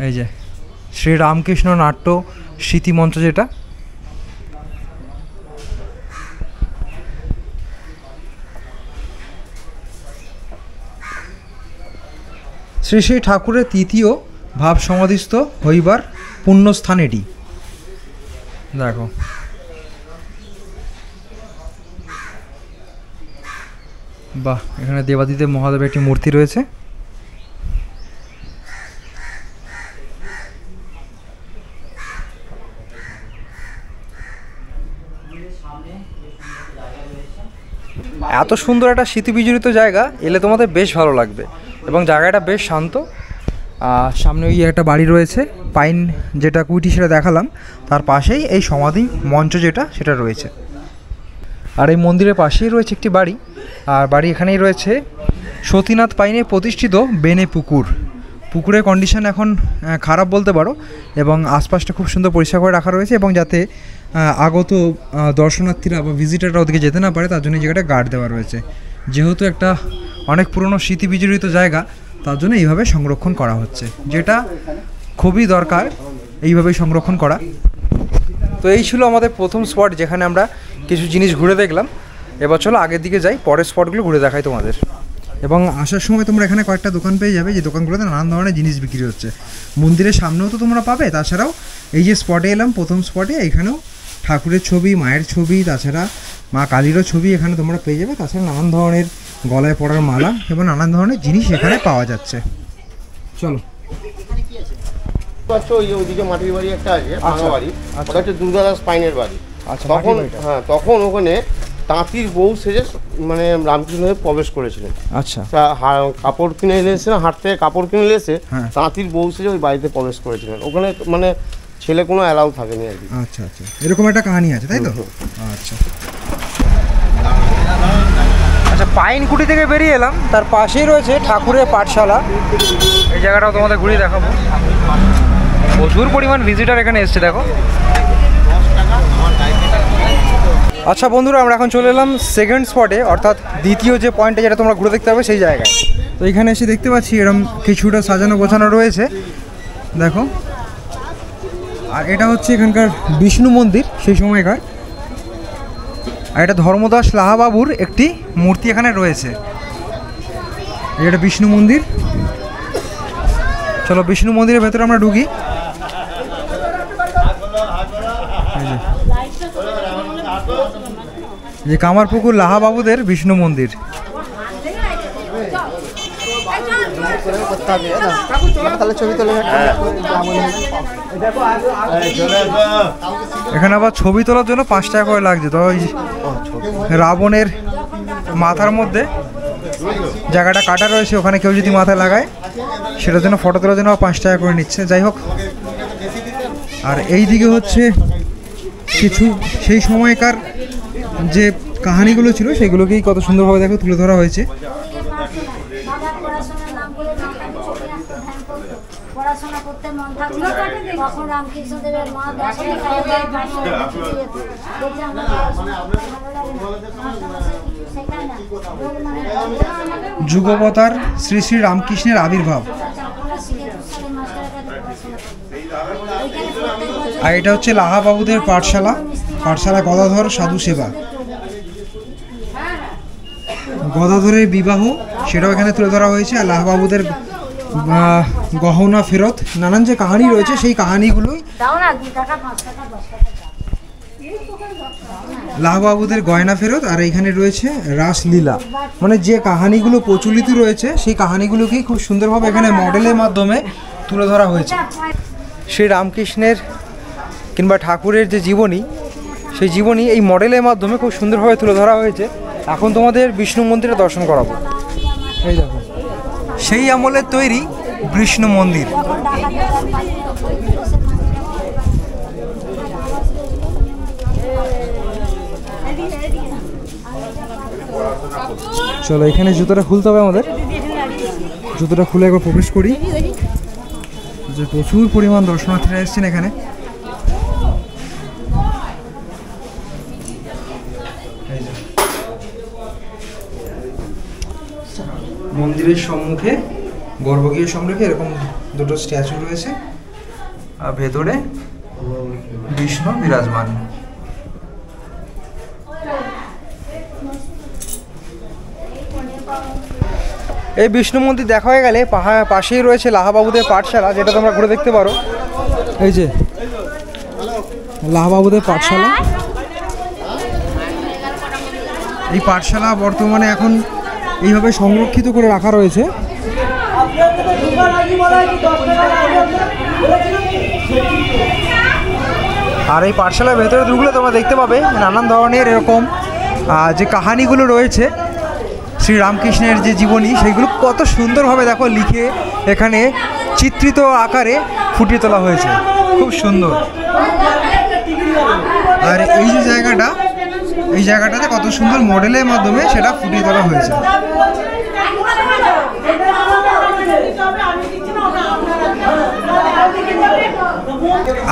এই যে শ্রী রামকৃষ্ণ নাট্য স্মৃতিমঞ্চ যেটা। শ্রী শ্রী ঠাকুরের তৃতীয় ভাব সমাধিস্থ হইবার পুণ্যস্থান এটি। দেখো বাহ, এখানে দেবাদিদেব মহাদেবের একটি মূর্তি রয়েছে। এত সুন্দর একটা স্মৃতিবিজড়িত জায়গা, এলে তোমাদের বেশ ভালো লাগবে এবং জায়গাটা বেশ শান্ত। সামনে ওই একটা বাড়ি রয়েছে পাইন, যেটা কুইটি সেটা দেখালাম, তার পাশেই এই সমাধি মঞ্চ যেটা সেটা রয়েছে। আর এই মন্দিরের পাশেই রয়েছে একটি বাড়ি, আর বাড়ি এখানেই রয়েছে সতীনাথ পাইনে প্রতিষ্ঠিত বেনে পুকুর। পুকুরের কন্ডিশন এখন খারাপ বলতে পারো, এবং আশপাশটা খুব সুন্দর পরিষ্কার করে রাখা রয়েছে, এবং যাতে আগত দর্শনার্থীরা বা ভিজিটাররা ওদিকে যেতে না পারে তার জন্য এই জায়গাটা গার্ড দেওয়া রয়েছে। যেহেতু একটা অনেক পুরনো স্মৃতি বিজড়িত জায়গা, তার জন্য এইভাবে সংরক্ষণ করা হচ্ছে, যেটা খুবই দরকার এইভাবে সংরক্ষণ করা। তো এই ছিল আমাদের প্রথম স্পট, যেখানে আমরা কিছু জিনিস ঘুরে দেখলাম। এবার চলো আগের দিকে যাই, পরের স্পটগুলো ঘুরে দেখাই তোমাদের। এবং আসার সময় তোমরা এখানে কয়েকটা দোকান পেয়ে যাবে, যে দোকানগুলোতে নানান ধরনের জিনিস বিক্রি হচ্ছে। মন্দিরের সামনেও তো তোমরা পাবে, তাছাড়াও এই যে স্পটে এলাম প্রথম স্পটে, এখানেও ঠাকুরের ছবি, মায়ের ছবি, তাছাড়া মা কালীরও ছবি এখানে তোমরা পেয়ে যাবে। তাছাড়া নানান ধরনের গলায় পরার মালা এবং নানান ধরনের জিনিস এখানে পাওয়া যাচ্ছে। চলো। ওইদিকে মাটির বাড়ি একটা আছে, ভাঙা বাড়ি, ওটা হচ্ছে দুর্গাদাস পাইনের বাড়ি। আচ্ছা, তখন হ্যাঁ, তখন ওখানে তাঁতির বউ সেজে মানে রামকৃষ্ণদেব প্রবেশ করেছিলেন। আচ্ছা, কাপড় কিনে এসে, হাট থেকে কাপড় কিনে এসে তাঁতির বউ সেজে ওই বাড়িতে প্রবেশ করেছিলেন। ওখানে মানে ছেলে কোনো অ্যালাউ থাকেনি আর কি। আচ্ছা আচ্ছা, এরকম একটা কাহিনী আছে তাই তো? আচ্ছা আচ্ছা, পাইনকুটি থেকে বেরিয়ে এলাম, তার পাশেই রয়েছে ঠাকুরের পাঠশালা। এই জায়গাটাও তোমাদের ঘুরিয়ে দেখাবো। প্রচুর পরিমাণ ভিজিটার এখানে এসছে, দেখো। আচ্ছা বন্ধুরা, আমরা এখন চলে এলাম সেকেন্ড স্পটে, অর্থাৎ দ্বিতীয় যে পয়েন্টে যেটা তোমরা ঘুরে দেখতে পাবে সেই জায়গায়। তো এখানে এসে দেখতে পাচ্ছি এরকম কিছুটা সাজানো গোছানো রয়েছে, দেখো। আর এটা হচ্ছে এখানকার বিষ্ণু মন্দির সেই সময়কার। আর এটা ধর্মদাস লাহাবাবুর একটি মূর্তি এখানে রয়েছে। এটা বিষ্ণু মন্দির। চলো বিষ্ণু মন্দিরের ভেতরে আমরা ঢুকি। যে কামারপুকুর লাহাবাবুদের বিষ্ণু মন্দির। এখানে আবার ছবি তোলার জন্য 5 টাকা করে লাগছে। তো ওই রাবণের মাথার মধ্যে জায়গাটা কাটা রয়েছে, ওখানে কেউ যদি মাথা লাগায় সেটার জন্য ফটো তোলার জন্য 5 টাকা করে নিচ্ছে। যাই হোক, আর এই দিকে হচ্ছে কিছু সেই সময়কার যে কাহিনীগুলো ছিল সেগুলোকেই কত সুন্দরভাবে দেখো তুলে ধরা হয়েছে। পড়াশোনা করতে মন থাকতো তখন রামকৃষ্ণদেবের মা যুগবতার শ্রী শ্রী রামকৃষ্ণের আবির্ভাব। আর এটা হচ্ছে লাহাবাবুদের পাঠশালা, পাঠশালা গদাধর সাধু সেবা। গদাধরের বিবাহ সেটাও এখানে তুলে ধরা হয়েছে। আর লাহাবাবুদের গহনা ফেরত, নানান যে কাহিনী রয়েছে সেই কাহিনীগুলোই লাহাবাবুদের গয়না ফেরত। আর এখানে রয়েছে রাসলীলা, মানে যে কাহিনীগুলো প্রচলিত রয়েছে সেই কাহিনীগুলোকেই খুব সুন্দরভাবে এখানে মডেলের মাধ্যমে তুলে ধরা হয়েছে। শ্রী রামকৃষ্ণের কিংবা ঠাকুরের যে জীবনী, সেই জীবনী এই মডেলের মাধ্যমে খুব সুন্দরভাবে তুলে ধরা হয়েছে। এখন তোমাদের বিষ্ণু মন্দিরে দর্শন করাবো। এই দেখো সেই আমলের তৈরি বিষ্ণু মন্দির। চলো এখানে জুতোটা খুলতে হবে আমাদের। জুতোটা খুলে একবার প্রবেশ করি। যে প্রচুর পরিমাণ দর্শনার্থীরা এসেছেন এখানে। মন্দিরের সম্মুখে গর্ভগৃহের সম্মুখে এরকম দুটো স্ট্যাচু রয়েছে, আর ভেতরে বিষ্ণু বিরাজমান। এই বিষ্ণু মন্দির দেখা হয়ে গেলে পাশেই রয়েছে লাহাবাবুদের পাঠশালা, যেটা তোমরা ঘুরে দেখতে পারো। এই যে লাহাবাবুদের পাঠশালা। এই পাঠশালা বর্তমানে এখন এইভাবে সংরক্ষিত করে রাখা রয়েছে। আর এই পাঠশালার ভেতরে ঢুকলে তোমরা দেখতে পাবে নানান ধরনের এরকম যে কাহিনীগুলো রয়েছে শ্রী রামকৃষ্ণের যে জীবনী, সেইগুলো কত সুন্দরভাবে দেখো লিখে এখানে চিত্রিত আকারে ফুটিয়ে তোলা হয়েছে, খুব সুন্দর। আর এই যে জায়গাটা, এই জায়গাটাতে কত সুন্দর মডেলের মাধ্যমে সেটা ফুটিয়ে তোলা হয়েছে।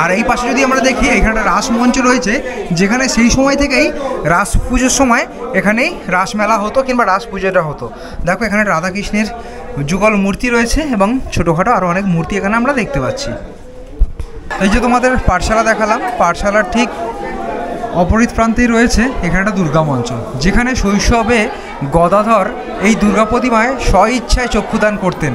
আর এই পাশে যদি আমরা দেখি, এখানে রাসমঞ্চ রয়েছে, যেখানে সেই সময় থেকেই রাস পুজোর সময় এখানেই রাসমেলা হতো কিংবা রাস পুজোটা হতো। দেখো এখানে রাধাকৃষ্ণের যুগল মূর্তি রয়েছে এবং ছোটোখাটো আরও অনেক মূর্তি এখানে আমরা দেখতে পাচ্ছি। এই যে তোমাদের পাঠশালা দেখালাম, পাঠশালার ঠিক অপরিত প্রান্তেই রয়েছে এখানে একটা দুর্গা মঞ্চ, যেখানে শৈশবে গদাধর এই দুর্গা প্রতিমায় স্বইচ্ছায় চক্ষুদান করতেন।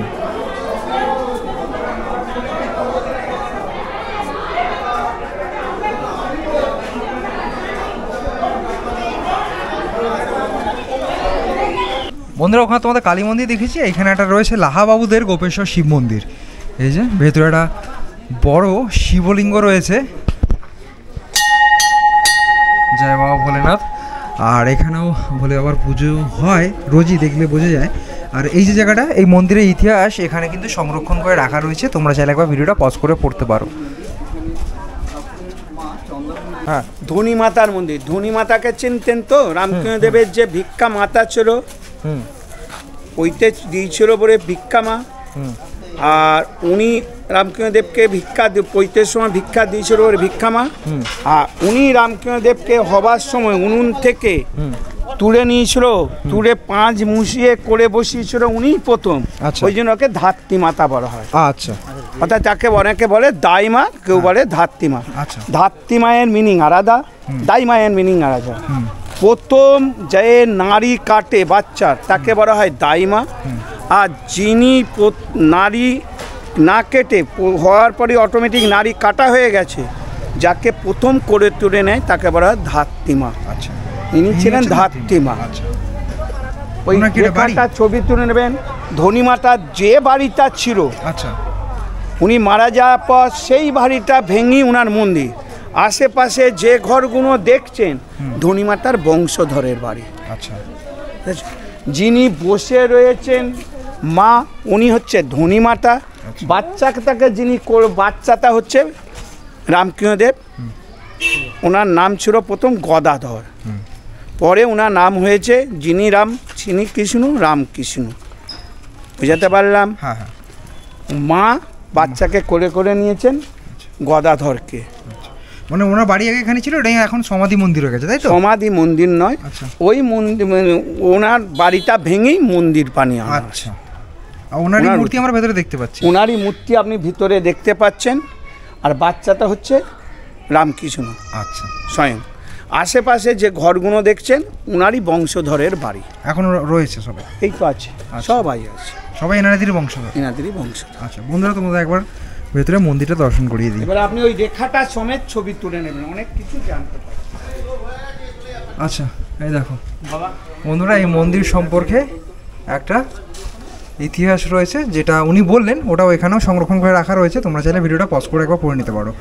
বন্ধুরা, ওখানে তোমাদের কালী মন্দির দেখেছি, এখানে একটা রয়েছে লাহাবাবুদের গোপেশ্বর শিব মন্দির। এই যে ভেতরে একটা বড় শিবলিঙ্গ রয়েছে, জয় বাবা ভোলেনাথ। আর এখানেও ভোলে বাবার পুজো হয়, রোজই দেখলে বোঝা যায়। আর এই যে জায়গাটা, এই মন্দিরের ইতিহাস এখানে কিন্তু সংরক্ষণ করে রাখা রয়েছে, তোমরা চাইলে একবার ভিডিওটা পজ করে পড়তে পারো। হ্যাঁ, ধনী মাতার মন্দির। ধনী মাতাকে চিনতেন তো? রামকৃষ্ণদেবের যে ভিক্ষা মাতা ছিল, ওইতে দিয়েছিল বলে ভিক্ষা মা। আর উনি রামকৃষ্ণদেবকে ভিক্ষা পৈতের সময় ভিক্ষা দিয়েছিল বলে ভিক্ষা মা। আর উনি রামকৃষ্ণদেবকে হবার সময় উনুন থেকে তুলে নিয়েছিল, তুলে 5 মুছিয়ে করে বসিয়েছিল উনি প্রথম। ওই জন্য ওকে ধাত্রী মাতা বলা হয়। আচ্ছা, অর্থাৎ তাকে অনেকে বলে দাই মা, কেউ বলে ধাত্রী মা। ধাত্রী মায়ের মিনিং আলাদা, দাই মায়ের মিনিং আলাদা। প্রথম যে নারী কাটে বাচ্চার তাকে বলা হয় দাইমা। আর যিনি নারী না কেটে হওয়ার পরে অটোমেটিক নারী কাটা হয়ে গেছে, যাকে প্রথম করে তুলে নেয় তাকে বলা হয় ধাত্রীমা। আচ্ছা, ইনি ছিলেন ধাত্রীমা। ওই রেখাটা ছবি তুলে নেবেন। ধনীমাতার যে বাড়িটা ছিল, আচ্ছা, উনি মারা যাওয়ার পর সেই বাড়িটা ভেঙে উনার মন্দির। আশেপাশে যে ঘরগুলো দেখছেন ধনীমাতার বংশধরের বাড়ি। আচ্ছা, যিনি বসে রয়েছেন মা, উনি হচ্ছে ধনীমাতা। বাচ্চাটাকে যিনি বাচ্চাটা হচ্ছে রামকৃষ্ণদেব। ওনার নাম ছিল প্রথম গদাধর, পরে ওনার নাম হয়েছে যিনি রাম যিনি কৃষ্ণ রামকৃষ্ণ। বুঝাতে পারলাম? হ্যাঁ হ্যাঁ। মা বাচ্চাকে করে করে নিয়েছেন গদাধরকে। মানে ওনার বাড়ি আগে এখানে ছিল, এটাই এখন সমাধি মন্দির হয়ে গেছে, তাই তো? সমাধি মন্দির নয়, ওই মন্দির ওনার বাড়িটা ভেঙেই মন্দির বানিয়ে আনা। আচ্ছা, ওনারই মূর্তি আমরা ভেতরে দেখতে পাচ্ছি। ওনারই মূর্তি আপনি ভিতরে দেখতে পাচ্ছেন। আর বাচ্চাটা হচ্ছে রামকৃষ্ণ। আচ্ছা, স্বয়ং। আশেপাশে যে ঘরগুলো দেখছেন ওনারই বংশধরের বাড়ি এখনো রয়েছে সবাই। এই তো আছে, সবাই আছে, সবাই এনাদেরই বংশধর। এনাদেরই বংশ। আচ্ছা বন্ধুরা, তোমাদের একবার ভেতরে মন্দিরটা দর্শন করিয়ে দিই। এবার আপনি ওই রেখাটা সমেত ছবি তুলে নেবেন, অনেক কিছু জানতে পারবেন। আচ্ছা, এই দেখো বন্ধুরা, এই মন্দির সম্পর্কে একটা ইতিহাস রয়েছে, যেটা উনি বললেন ওটাও এখানেও সংরক্ষণ করে রাখা রয়েছে। তোমরা চাইলে ভিডিওটা পজ করে একবার পড়ে নিতে পারো।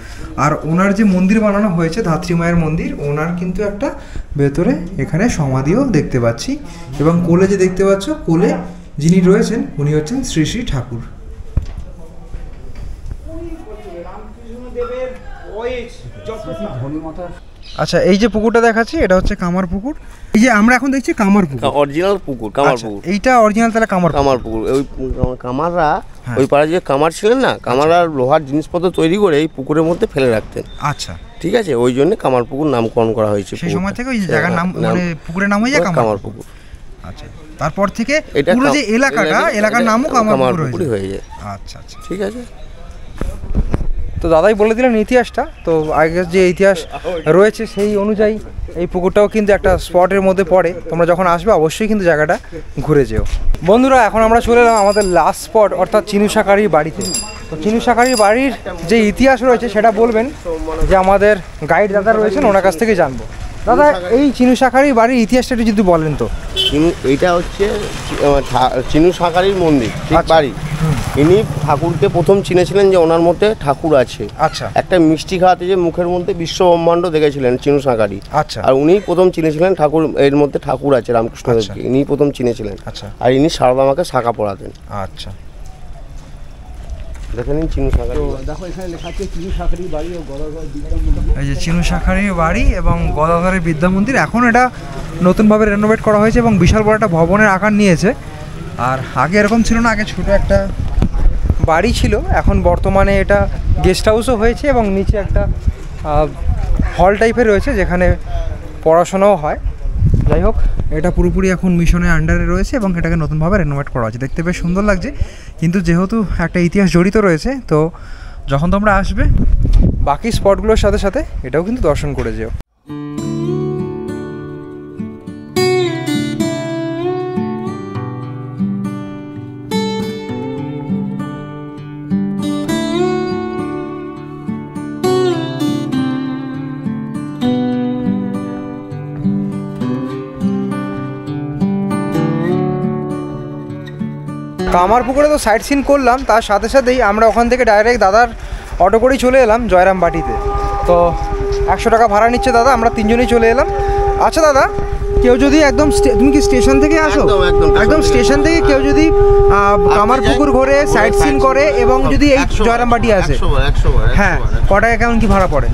আর ওনার যে মন্দির বানানো হয়েছে ধাত্রী মায়ের মন্দির, ওনার কিন্তু একটা ভেতরে এখানে সমাধিও দেখতে পাচ্ছি। এবং কোলে যে দেখতে পাচ্ছ, কোলে যিনি রয়েছেন উনি হচ্ছেন শ্রী শ্রী ঠাকুর। আচ্ছা, এই যে পুকুরটা দেখাচ্ছি এটা হচ্ছে কামার পুকুর। এই যে আমরা এখন দেখছি কামার পুকুর, অরিজিনাল পুকুর, কামার পুকুর। এইটা অরিজিনাল তাহলে কামার পুকুর। ওই কামাররা ওই পাড়ায় যে কামার ছিলেন না, কামাররা লোহার জিনিসপত্র তৈরি করে এই পুকুরের মধ্যে ফেলে রাখতেন। আচ্ছা, ঠিক আছে, ওই জন্য কামার পুকুর নামকরণ করা হয়েছে। সেই সময় থেকে ওই জায়গার নাম, মানে পুকুরের নাম হয়ে যায় কামার পুকুর। আচ্ছা, তারপর থেকে পুরো যে এলাকার নামও কামার পুকুর হয়ে যায়। আচ্ছা আচ্ছা, ঠিক আছে। তো দাদাই বলে দিলেন ইতিহাসটা। তো আগের যে ইতিহাস রয়েছে সেই অনুযায়ী এই পুকুরটাও কিন্তু একটা স্পটের মধ্যে পড়ে। তোমরা যখন আসবে অবশ্যই কিন্তু জায়গাটা ঘুরে যেও। বন্ধুরা, এখন আমরা চলে এলাম আমাদের লাস্ট স্পট, অর্থাৎ চিনু শাঁখারির বাড়িতে। তো চিনু শাঁখারির বাড়ির যে ইতিহাস রয়েছে সেটা বলবেন যে আমাদের গাইড দাদা রয়েছেন, ওনার কাছ থেকে জানবো। দাদা, এই চিনু শাঁখারির বাড়ির ইতিহাসটা একটু যদি বলেন তো। এইটা হচ্ছে চিনু শাঁখারির মন্দির, ঠিক বাড়ি। ইনি ঠাকুরকে প্রথম চিনেছিলেন যে ওনার মধ্যে ঠাকুর আছে। আচ্ছা, একটা মিষ্টি খাওয়াতে যে মুখের মধ্যে বিশ্ব ব্রহ্মাণ্ড দেখেছিলেন চিনু শাঁখারি। আচ্ছা, আর উনি প্রথম চিনেছিলেন ঠাকুর এর মধ্যে ঠাকুর আছে রামকৃষ্ণদেবকে, ইনি প্রথম চিনেছিলেন। আচ্ছা, আর ইনি সারদা মাকে শাঁখা পড়াতেন। আচ্ছা, দেখে নিন চিনু শাঁখারি। দেখো এখানে লেখা আছে চিনু শাঁখারির বাড়ি ও গদাধর বিদ্যা মন্দির। এই যে চিনু শাঁখারির বাড়ি এবং গদাধরের বিদ্যা মন্দির, এখন এটা নতুনভাবে রেনোভেট করা হয়েছে এবং বিশাল বড় একটা ভবনের আকার নিয়েছে। আর আগে এরকম ছিল না, আগে ছোট একটা বাড়ি ছিল, এখন বর্তমানে এটা গেস্ট হাউসও হয়েছে এবং নিচে একটা হল টাইপের রয়েছে যেখানে পড়াশোনাও হয়। যাই হোক, এটা পুরোপুরি এখন মিশনের আন্ডারে রয়েছে এবং এটাকে নতুনভাবে রেনোভেট করা হয়েছে। দেখতে বেশ সুন্দর লাগছে, কিন্তু যেহেতু একটা ইতিহাস জড়িত রয়েছে, তো যখন তোমরা আসবে বাকি স্পটগুলোর সাথে সাথে এটাও কিন্তু দর্শন করে যেও। কামার পুকুরে তো সাইট সিন করলাম, তার সাথে সাথেই আমরা ওখান থেকে ডাইরেক্ট দাদার অটো করেই চলে এলাম জয়রামবাটিতে। তো 100 টাকা ভাড়া নিচ্ছে দাদা, আমরা তিনজনেই চলে এলাম। আচ্ছা দাদা, কেউ যদি একদম তুমি কি স্টেশন থেকে আসো? একদম স্টেশন থেকে কেউ যদি কামার পুকুর ঘুরে সাইট সিন করে এবং যদি এই জয়রামবাটি আসে, হ্যাঁ, কটাকা কেমন কি ভাড়া পড়ে?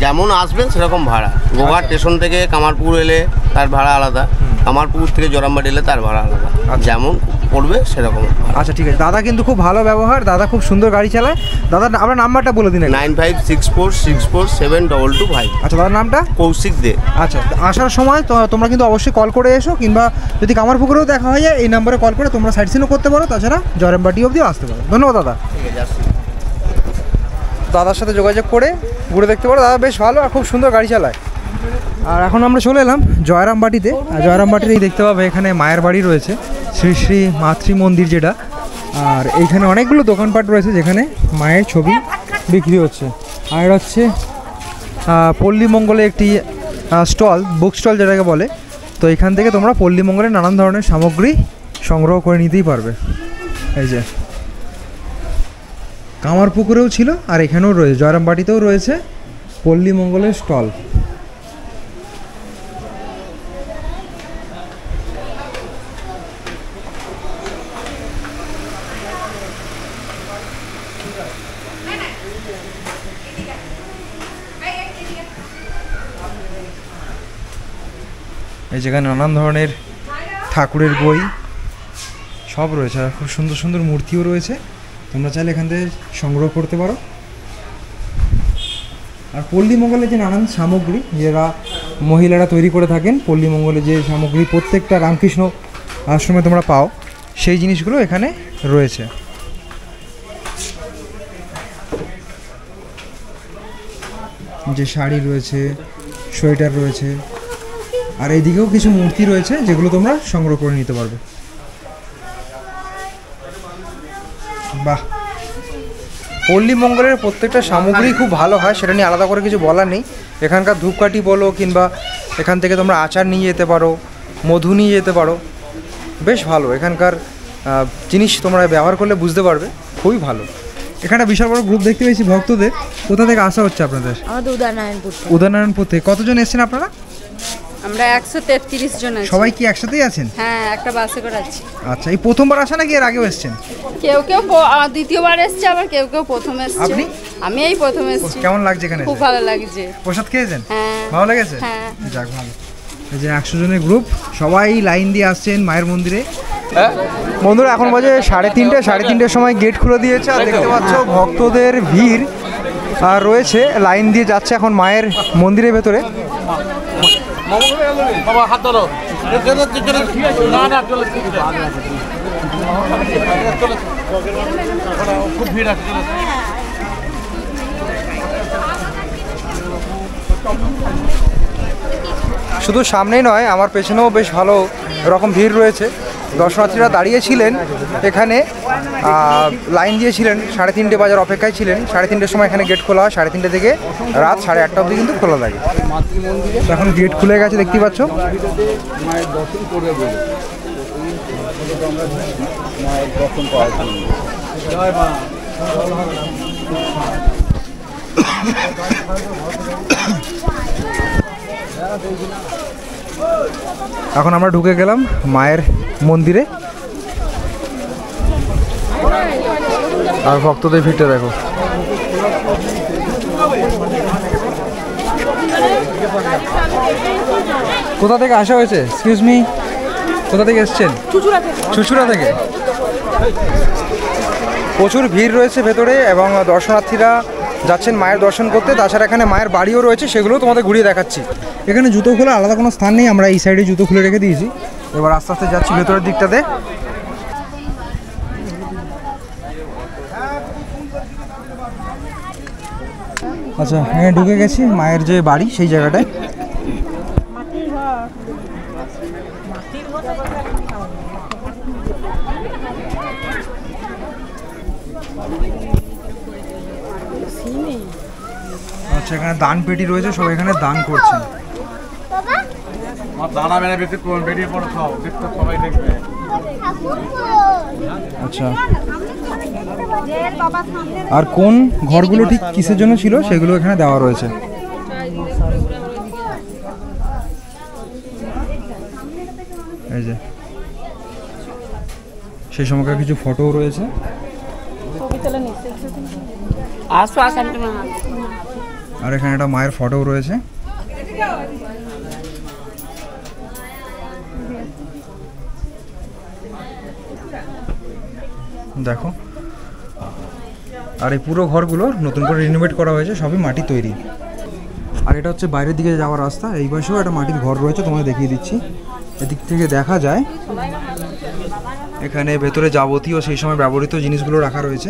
যেমন আসবেন সেরকম ভাড়া। গোঘাট স্টেশন থেকে কামারপুকুর এলে তার ভাড়া আলাদা, কামারপুকুর থেকে জয়রামবাটি এলে তার ভাড়া আলাদা, যেমন পড়বে সেরকম। আচ্ছা, ঠিক আছে। দাদা কিন্তু খুব ভালো ব্যবহার, দাদা খুব সুন্দর গাড়ি চালায়। দাদা আপনার নাম্বারটা বলে দিন। 9564647225। আচ্ছা, দাদার নামটা? কৌশিক দে। আচ্ছা, আসার সময় তোমরা কিন্তু অবশ্যই কল করে এসো, কিংবা যদি কামার পুকুরেও দেখা হয়ে যায় এই নাম্বারে কল করে তোমরা সাইট সিনও করতে পারো, তাছাড়া জয়রামবাটি অবধিও আসতে পারো। ধন্যবাদ দাদা। দাদার সাথে যোগাযোগ করে ঘুরে দেখতে পারো, দাদা বেশ ভালো আর খুব সুন্দর গাড়ি চালায়। আর এখন আমরা চলে এলাম জয়রামবাটিতে। আর জয়রামবাটিতেই দেখতে পাবে এখানে মায়ের বাড়ি রয়েছে, শ্রী শ্রী মাতৃ মন্দির যেটা। আর এইখানে অনেকগুলো দোকানপাট রয়েছে যেখানে মায়ের ছবি বিক্রি হচ্ছে। আর এটা হচ্ছে পল্লীমঙ্গলে একটি স্টল, বুক স্টল যেটাকে বলে। তো এখান থেকে তোমরা পল্লীমঙ্গলের নানান ধরনের সামগ্রী সংগ্রহ করে নিতেই পারবে। এই যে কামারপুকুরেও ছিল, আর এখানেও রয়েছে, জয়রামবাটিতেও রয়েছে পল্লীমঙ্গলের স্টল। এই যেখানে নানান ধরনের ঠাকুরের বই সব রয়েছে, আর খুব সুন্দর সুন্দর মূর্তিও রয়েছে। তোমরা চাইলে এখান থেকে সংগ্রহ করতে পারো। আর পল্লীমঙ্গলে যে নানান সামগ্রী যারা মহিলারা তৈরি করে থাকেন, পল্লীমঙ্গলে যে সামগ্রী প্রত্যেকটা রামকৃষ্ণ আশ্রমে তোমরা পাও, সেই জিনিসগুলো এখানে রয়েছে। যে শাড়ি রয়েছে, সোয়েটার রয়েছে, আর এইদিকেও কিছু মূর্তি রয়েছে যেগুলো তোমরা সংগ্রহ করে নিতে পারবে। বাহ, পল্লীমঙ্গলের প্রত্যেকটা সামগ্রী খুব ভালো হয়, সেটা নিয়ে আলাদা করে কিছু বলার নেই। এখানকার ধূপকাঠি বলো, কিংবা এখান থেকে তোমরা আচার নিয়ে যেতে পারো, মধু নিয়ে যেতে পারো, বেশ ভালো। এখানকার জিনিস তোমরা ব্যবহার করলে বুঝতে পারবে, খুবই ভালো। এখানে বিশাল বড় গ্রুপ দেখতে পেয়েছি ভক্তদের। কোথা থেকে আসা হচ্ছে আপনাদের? আমাদের উদয়নারায়ণপুর। উদয়নারায়ণপুর থেকে। কতজন এসেছেন আপনারা? আমরা 133 জন আছি। সবাই কি একসাথেই আছেন? হ্যাঁ, একটা বাসে করে আছি। আচ্ছা, এই প্রথমবার আসা নাকি এর আগেও এসেছেন? কেউ কেউ দ্বিতীয়বার এসেছে, আবার কেউ কেউ প্রথম এসেছে। আপনি? আমি এই প্রথম এসেছি। কেমন লাগছে এখানে? খুব ভালো লাগছে। প্রসাদ খেয়েছেন? হ্যাঁ। ভালো লেগেছে? হ্যাঁ। যাক, ভালো। এই যে 100 জনের গ্রুপ, সবাই লাইন দিয়ে আসছেন মায়ের মন্দিরে। বন্ধুরা, এখন বাজে 3:30। 3:30-র সময় গেট খুলে দিয়েছে। আর দেখতে পাচ্ছ ভক্তদের ভিড় আর রয়েছে, লাইন দিয়ে যাচ্ছে এখন মায়ের মন্দিরের ভেতরে। খুব ভিড় আছে। শুধু সামনেই নয়, আমার পেছনেও বেশ ভালো রকম ভিড় রয়েছে। দর্শনার্থীরা দাঁড়িয়েছিলেন এখানে, লাইন দিয়েছিলেন, 3:30 বাজার অপেক্ষায় ছিলেন। 3:30-র সময় এখানে গেট খোলা হয়, 3:30 থেকে রাত 8:30 অবধি কিন্তু খোলা থাকে। এখন গেট খুলে গেছে, দেখতেই পাচ্ছ। মায়ের দর্শন করে বলে মায়ের দর্শন পাওয়ার জন্য। জয় মা। এখন আমরা ঢুকে গেলাম মায়ের মন্দিরে। আর ভক্তদের ভিড়টা দেখো। কোথা থেকে আসা হয়েছে? এক্সকিউজ মি, কোথা থেকে এসছেন? চুচুড়া থেকে। প্রচুর ভিড় রয়েছে ভেতরে, এবং দর্শনার্থীরা যাচ্ছেন মায়ের দর্শন করতে। তাছাড়া এখানে মায়ের বাড়িও রয়েছে, সেগুলো তোমাদের ঘুরিয়ে দেখাচ্ছি। এখানে জুতো খোলার আলাদা কোনো স্থান নেই, আমরা এই সাইডে জুতো খুলে রেখে দিয়েছি। এবার আস্তে আস্তে যাচ্ছি ভেতরের দিকটাতে। আচ্ছা, এখানে ঢুকে গেছি মায়ের যে বাড়ি সেই জায়গাটায়। আচ্ছা, এখানে দান পেটি রয়েছে, সবাই এখানে দান করছেন। দানা মেরে বেরিয়ে পড়ো, সব দেখতে সবাই দেখবে। আচ্ছা, আর কোন ঘরগুলো ঠিক কিসের জন্য ছিল সেগুলো এখানে দেওয়া রয়েছে। এই যে সেই সময়কার কিছু ফটোও রয়েছে। আর এখানে একটা মায়ের ফটোও রয়েছে। দেখো, আর এই পুরো ঘরগুলো নতুন করে রিনোভেট করা হয়েছে, সবই মাটি তৈরি। আর এটা হচ্ছে বাইরের দিকে যাওয়ার রাস্তা। এই পাশেও একটা মাটির ঘর রয়েছে, তোমায় দেখিয়ে দিচ্ছি। এদিক থেকে দেখা যায় এখানে ভেতরে যাবতীয় সেই সময় ব্যবহৃত জিনিসগুলো রাখা রয়েছে।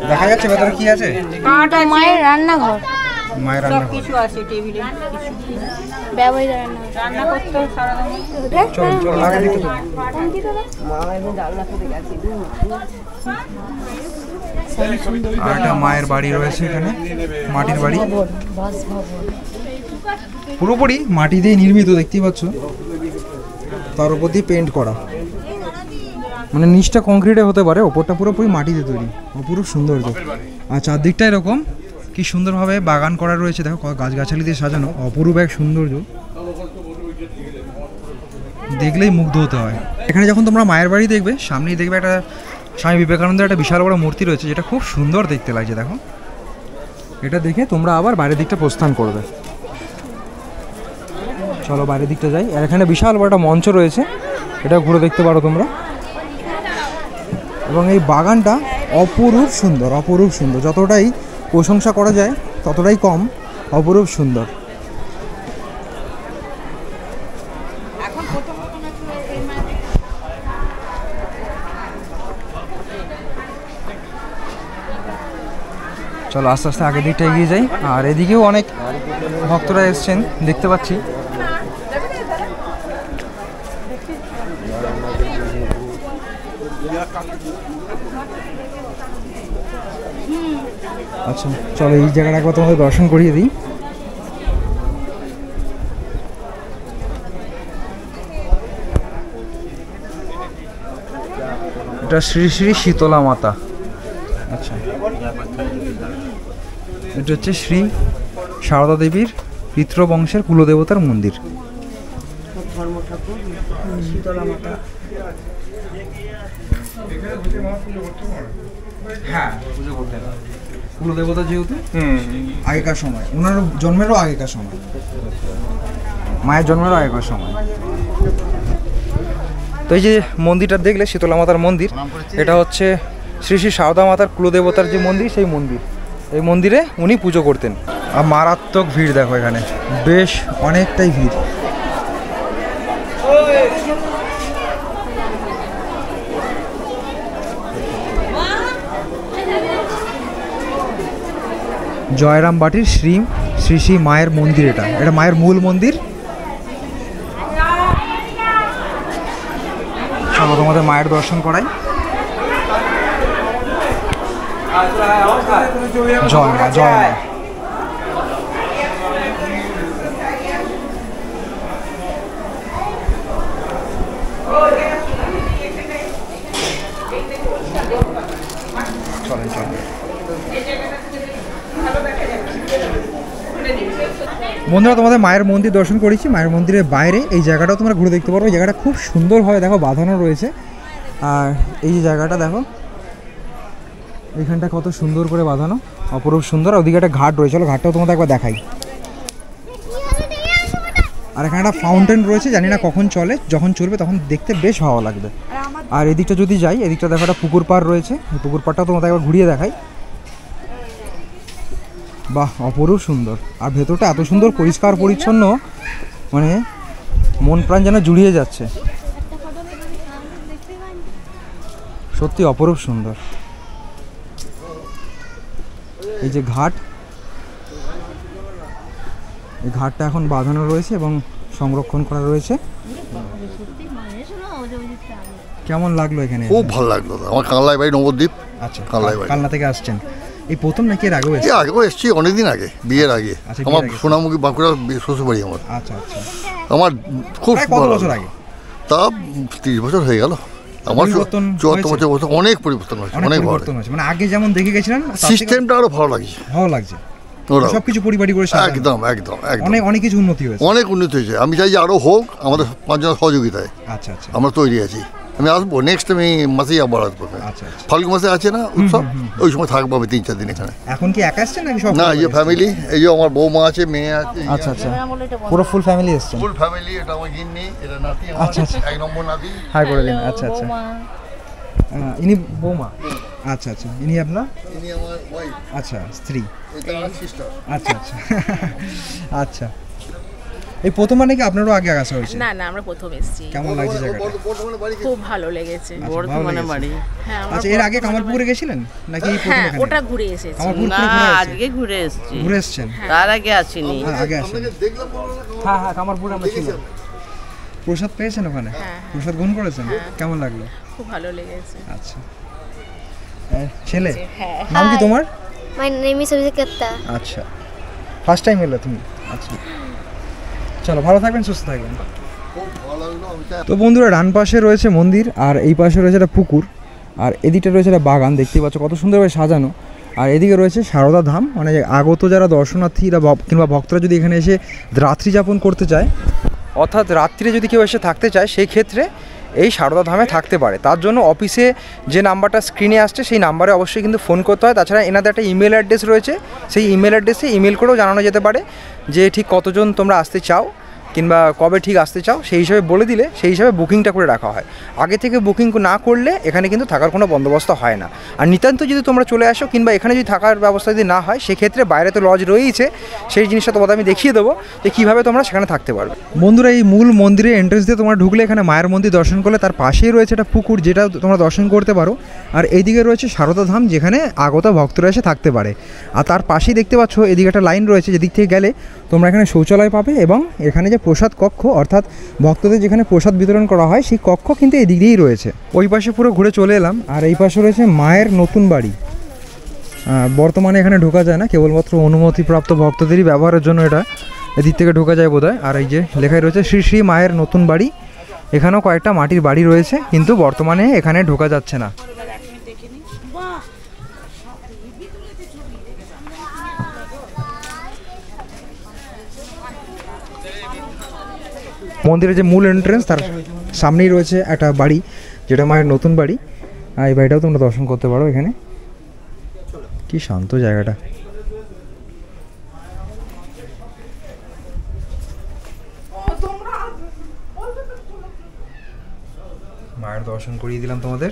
দেখা যাচ্ছে ভেতরে কি আছে? মায়ের রান্নাঘর, মায়ের রান্নাঘর। কিছু আছে টেবিলে, ব্যবহৃত রান্না করতে চল চল আগে দিকে তো। আর একটা মায়ের বাড়ি রয়েছে এখানে, মাটির বাড়ি, পুরোপুরি মাটি দিয়ে নির্মিত, দেখতেই পাচ্ছ। তার উপর দিয়ে পেন্ট করা, মানে নিচটা কংক্রিটে হতে পারে, ওপরটা পুরোপুরি মাটিতে তৈরি। অপূর্ব সৌন্দর্য। আর চারদিকটা এরকম কি সুন্দরভাবে বাগান করা রয়েছে, দেখো গাছগাছালি দিয়ে সাজানো, অপূর্ব এক সৌন্দর্য, দেখলেই মুগ্ধ হতে হয়। এখানে যখন তোমরা মায়ের বাড়ি দেখবে, সামনেই দেখবে একটা স্বামী বিবেকানন্দের একটা বিশাল বড় মূর্তি রয়েছে, যেটা খুব সুন্দর দেখতে লাগছে। দেখো, এটা দেখে তোমরা আবার বাইরের দিকটা প্রস্থান করবে। চলো বাইরের দিকটা যাই। আর এখানে বিশাল বড় একটা মঞ্চ রয়েছে, এটা ঘুরে দেখতে পারো তোমরা। এবং এই বাগানটা অপরূপ সুন্দর, অপরূপ সুন্দর, যতটাই প্রশংসা করা যায় ততটাই কম, অপরূপ সুন্দর। চলো আস্তে আস্তে আগের দিকটা এগিয়ে যাই। আর এদিকেও অনেক ভক্তরা এসছেন দেখতে পাচ্ছি। আচ্ছা চলো এই জায়গাটা একবার তোমাদের দর্শন করিয়ে দিই। এটা শ্রী শ্রী শীতলা মাতা। আচ্ছা, এটা হচ্ছে শ্রী সারদা দেবীর পিতৃবংশের কুলদেবতার মন্দির। ধর্ম ঠাকুর শীতলা মাতা। হ্যাঁ, পুজো করতেন কুলদেবতা যেহেতু আগেকার সময়, ওনার জন্মেরও আগেকার সময়, মায়ের জন্মেরও আগেকার সময়। তো এই যে মন্দিরটা দেখলে শীতলা মাতার মন্দির, এটা হচ্ছে শ্রী শ্রী সারদা মাতার কুলদেবতার যে মন্দির, সেই মন্দির। এই মন্দিরে উনি পুজো করতেন। আর মারাত্মক ভিড় দেখো এখানে, বেশ অনেকটাই ভিড়। জয়রাম বাটির শ্রী শ্রী শ্রী মায়ের মন্দির, এটা মায়ের মূল মন্দির। চলো তোমাদের মায়ের দর্শন করাই। জয় মা, জয় মা। চলেন চলেন। বন্ধুরা, তোমাদের মায়ের মন্দির দর্শন করেছি। মায়ের মন্দিরের বাইরে এই জায়গাটাও তোমরা ঘুরে দেখতে পারো। এই জায়গাটা খুব সুন্দরভাবে দেখো বাঁধানো রয়েছে। আর এই যে জায়গাটা দেখো, এইখানটা কত সুন্দর করে বাঁধানো, অপরূপ সুন্দর। ওদিকে একটা ঘাট রয়েছে, চলো ঘাটটাও তোমাদের একবার দেখাই। আর এখানে একটা ফাউন্টেন রয়েছে, জানি না কখন চলে, যখন চলবে তখন দেখতে বেশ ভালো লাগবে। আর এদিকটা যদি যাই, এদিকটা দেখো একটা পুকুর পাড় রয়েছে, এই পুকুর পাড়টাও তোমাদের একবার ঘুরিয়ে দেখাই। বাহ, অপরূপ সুন্দর। আর ভেতরটা এত সুন্দর পরিষ্কার পরিচ্ছন্ন, মানে মন প্রাণ যেন জুড়িয়ে যাচ্ছে, সত্যি অপরূপ সুন্দর। এই যে ঘাট, এই ঘাটটা এখন বাঁধানো রয়েছে এবং সংরক্ষণ করা রয়েছে। কেমন লাগলো এখানে? খুব ভালো লাগলো। আমার কানলাই বাড়ি নবদ্বীপ। আচ্ছা, কানলাই বাড়ি। কালনা থেকে আসছেন এই প্রথম নাকি এর আগেও? আগেও এসেছি অনেকদিন আগে, বিয়ের আগে। আমার সোনামুখী বাঁকুড়া শ্বশুর বাড়ি আমার। আচ্ছা আচ্ছা। আমার খুব কত বছর আগে? তা 30 বছর হয়ে গেল। আমার 74 বছর অনেক পরিবর্তন হয়েছে, অনেক পরিবর্তন হয়েছে। মানে আগে যেমন দেখে গেছিলেন, সিস্টেমটা আরো ভালো লাগছে। ভালো লাগছে সবকিছু পরিবারই করে। একদম একদম একদম অনেক কিছু উন্নতি হয়েছে, অনেক উন্নতি হয়েছে। আমি চাই যে আরো হোক, আমাদের 5 জনের সহযোগিতায়। আচ্ছা আচ্ছা, আমরা তৈরি আছি। আমি আসবো নেক্সট, আমি মাসেই আবার আসবো। আচ্ছা, ফাল্গুন মাসে আছে না উৎসব, ওই সময় থাকবো আমি 3-4 দিন এখানে। এখন কি একা আসছেন নাকি সব? না, এই যে ফ্যামিলি, এই যে আমার বৌমা আছে, মেয়ে আছে। আচ্ছা আচ্ছা, পুরো ফুল ফ্যামিলি এসেছেন? Full family. এটা আমার গিন্নি, এটা নাতি, আচ্ছা আচ্ছা, 1 নম্বর নাতি। হাই করে দিন। আচ্ছা আচ্ছা, ইনি বৌমা? আচ্ছা আচ্ছা, ইনি আপনার? ইনি আমার ওয়াইফ। আচ্ছা, স্ত্রী। এটা আমার সিস্টার। আচ্ছা আচ্ছা আচ্ছা। এই প্রথমবার নাকি আপনারও আগে আসা হয়েছে? না না, আমরা প্রথম এসেছি। কেমন লাগছে জায়গাটা? খুব ভালো লেগেছে। বর্ধমানে বাড়ি। হ্যাঁ। আচ্ছা, এর আগে কামারপুকুরে গেছিলেন নাকি এই প্রথম এখানে? ওটা ঘুরে এসেছি। না, আজকে ঘুরে এসেছি। ঘুরে এসেছেন? তার আগে আসিনি। আগে আসেন। হ্যাঁ হ্যাঁ, কামারপুরে আমরা ছিলাম। প্রসাদ পেয়েছেন ওখানে? প্রসাদ গ্রহণ করেছেন? কেমন লাগলো? খুব ভালো লেগেছে। আচ্ছা, ছেলে নাম কি তোমার? My name is Abhijit. আচ্ছা, ফার্স্ট টাইম এলে তুমি? আচ্ছা, চলো ভালো থাকবেন, সুস্থ থাকবেন। তো বন্ধুরা, ডান পাশে রয়েছে মন্দির আর এই পাশে রয়েছে একটা পুকুর, আর এদিকটা রয়েছে একটা বাগান, দেখতেই পাচ্ছ কত সুন্দরভাবে সাজানো। আর এদিকে রয়েছে সারদা ধাম, মানে আগত যারা দর্শনার্থীরা কিংবা ভক্তরা যদি এখানে এসে রাত্রি যাপন করতে চায়, অর্থাৎ রাত্রিরে যদি কেউ এসে থাকতে চায়, সেই ক্ষেত্রে এই সারদা ধামে থাকতে পারে। তার জন্য অফিসে যে নাম্বারটা স্ক্রিনে আসছে সেই নাম্বারে অবশ্যই কিন্তু ফোন করতে হয়। তাছাড়া এনাদের একটা ইমেল অ্যাড্রেস রয়েছে, সেই ইমেল অ্যাড্রেসে ইমেল করেও জানানো যেতে পারে যে ঠিক কতজন তোমরা আসতে চাও কিংবা কবে ঠিক আসতে চাও, সেই হিসাবে বলে দিলে সেই হিসাবে বুকিংটা করে রাখা হয়। আগে থেকে বুকিং না করলে এখানে কিন্তু থাকার কোনো বন্দোবস্ত হয় না। আর নিতান্ত যদি তোমরা চলে আসো কিংবা এখানে যদি থাকার ব্যবস্থা যদি না হয়, সেক্ষেত্রে বাইরে তো লজ রয়েইছে, সেই জিনিসটা তোমাদের আমি দেখিয়ে দেবো যে কীভাবে তোমরা সেখানে থাকতে পারবে। বন্ধুরা, এই মূল মন্দিরের এন্ট্রেন্স দিয়ে তোমরা ঢুকলে এখানে মায়ের মন্দির দর্শন করলে তার পাশেই রয়েছে একটা পুকুর, যেটা তোমরা দর্শন করতে পারো। আর এইদিকে রয়েছে সারদা ধাম, যেখানে আগত ভক্তরা এসে থাকতে পারে। আর তার পাশেই দেখতে পাচ্ছ এদিকে একটা লাইন রয়েছে, যেদিক থেকে গেলে তোমরা এখানে শৌচালয় পাবে, এবং এখানে যে প্রসাদ কক্ষ, অর্থাৎ ভক্তদের যেখানে প্রসাদ বিতরণ করা হয়, সেই কক্ষ কিন্তু এই দিক দিয়েই রয়েছে। ওই পাশে পুরো ঘুরে চলে এলাম। আর এই পাশে রয়েছে মায়ের নতুন বাড়ি। বর্তমানে এখানে ঢোকা যায় না, কেবলমাত্র অনুমতিপ্রাপ্ত ভক্তদেরই ব্যবহারের জন্য এটা এদিক থেকে ঢোকা যায় বোধহয়। আর এই যে লেখাই রয়েছে শ্রী শ্রী মায়ের নতুন বাড়ি। এখানেও কয়েকটা মাটির বাড়ি রয়েছে, কিন্তু বর্তমানে এখানে ঢোকা যাচ্ছে না। মন্দিরের যে মূল এন্ট্রেন্স, তার সামনেই রয়েছে একটা বাড়ি, যেটা মায়ের নতুন বাড়ি। আর এই বাড়িটাও তোমরা দর্শন করতে পারো। এখানে কি শান্ত জায়গাটা। মায়ের দর্শন করিয়ে দিলাম তোমাদের।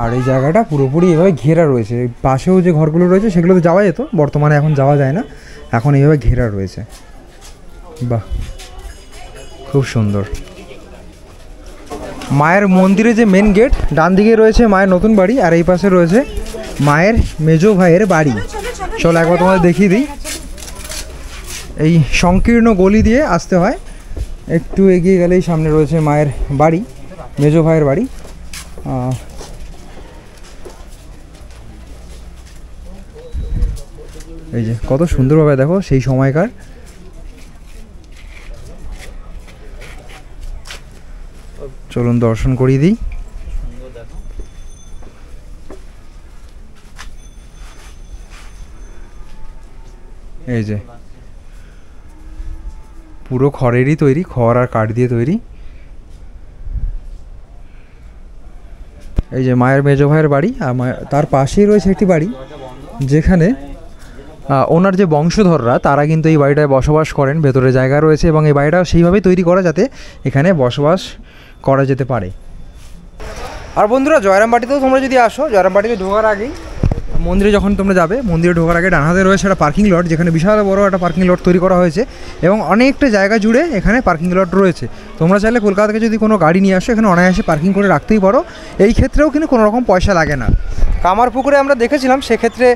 আর এই জায়গাটা পুরোপুরি এভাবে ঘেরা রয়েছে। পাশেও যে ঘরগুলো রয়েছে সেগুলো তো যাওয়া যেত, বর্তমানে এখন যাওয়া যায় না, এখন এইভাবে ঘেরা রয়েছে। বাহ, খুব সুন্দর। মায়ের মন্দিরে যে মেন গেট, ডান দিকে রয়েছে মায়ের নতুন বাড়ি, আর এই পাশে রয়েছে মায়ের মেজো ভাইয়ের বাড়ি। চলো একবার তোমাদের দেখিয়ে দিই। এই সংকীর্ণ গলি দিয়ে আসতে হয়, একটু এগিয়ে গেলেই সামনে রয়েছে মায়ের বাড়ি, মেজো ভাইয়ের বাড়ি। এই যে কত সুন্দরভাবে দেখো সেই সময়কার। চলুন দর্শন করিয়ে দিই। এই যে পুরো খড়েরই তৈরি, খড় আর কাঠ দিয়ে তৈরি। এই যে মায়ের মেজো ভাইয়ের বাড়ি, আর তার পাশেই রয়েছে একটি বাড়ি, যেখানে ওনার যে বংশধররা তারা কিন্তু এই বাড়িটায় বসবাস করেন। ভেতরে জায়গা রয়েছে এবং এই বাড়িটা সেইভাবেই তৈরি করা যাতে এখানে বসবাস করা যেতে পারে। আর বন্ধুরা, জয়রামবাটিতেও তোমরা যদি আসো, জয়রামবাটিতে ঢোকার আগেই মন্দিরে যখন তোমরা যাবে, মন্দিরে ঢোকার আগে ডান হাতে রয়েছে একটা পার্কিং লট, যেখানে বিশাল বড় একটা পার্কিং লট তৈরি করা হয়েছে এবং অনেকটা জায়গা জুড়ে এখানে পার্কিং লট রয়েছে। তোমরা চাইলে কলকাতা থেকে যদি কোনো গাড়ি নিয়ে আসো, এখানে অনায়াসে পার্কিং করে রাখতেই পারো। এই ক্ষেত্রেও কিন্তু কোনো রকম পয়সা লাগে না। কামারপুকুরে আমরা দেখেছিলাম, সেক্ষেত্রে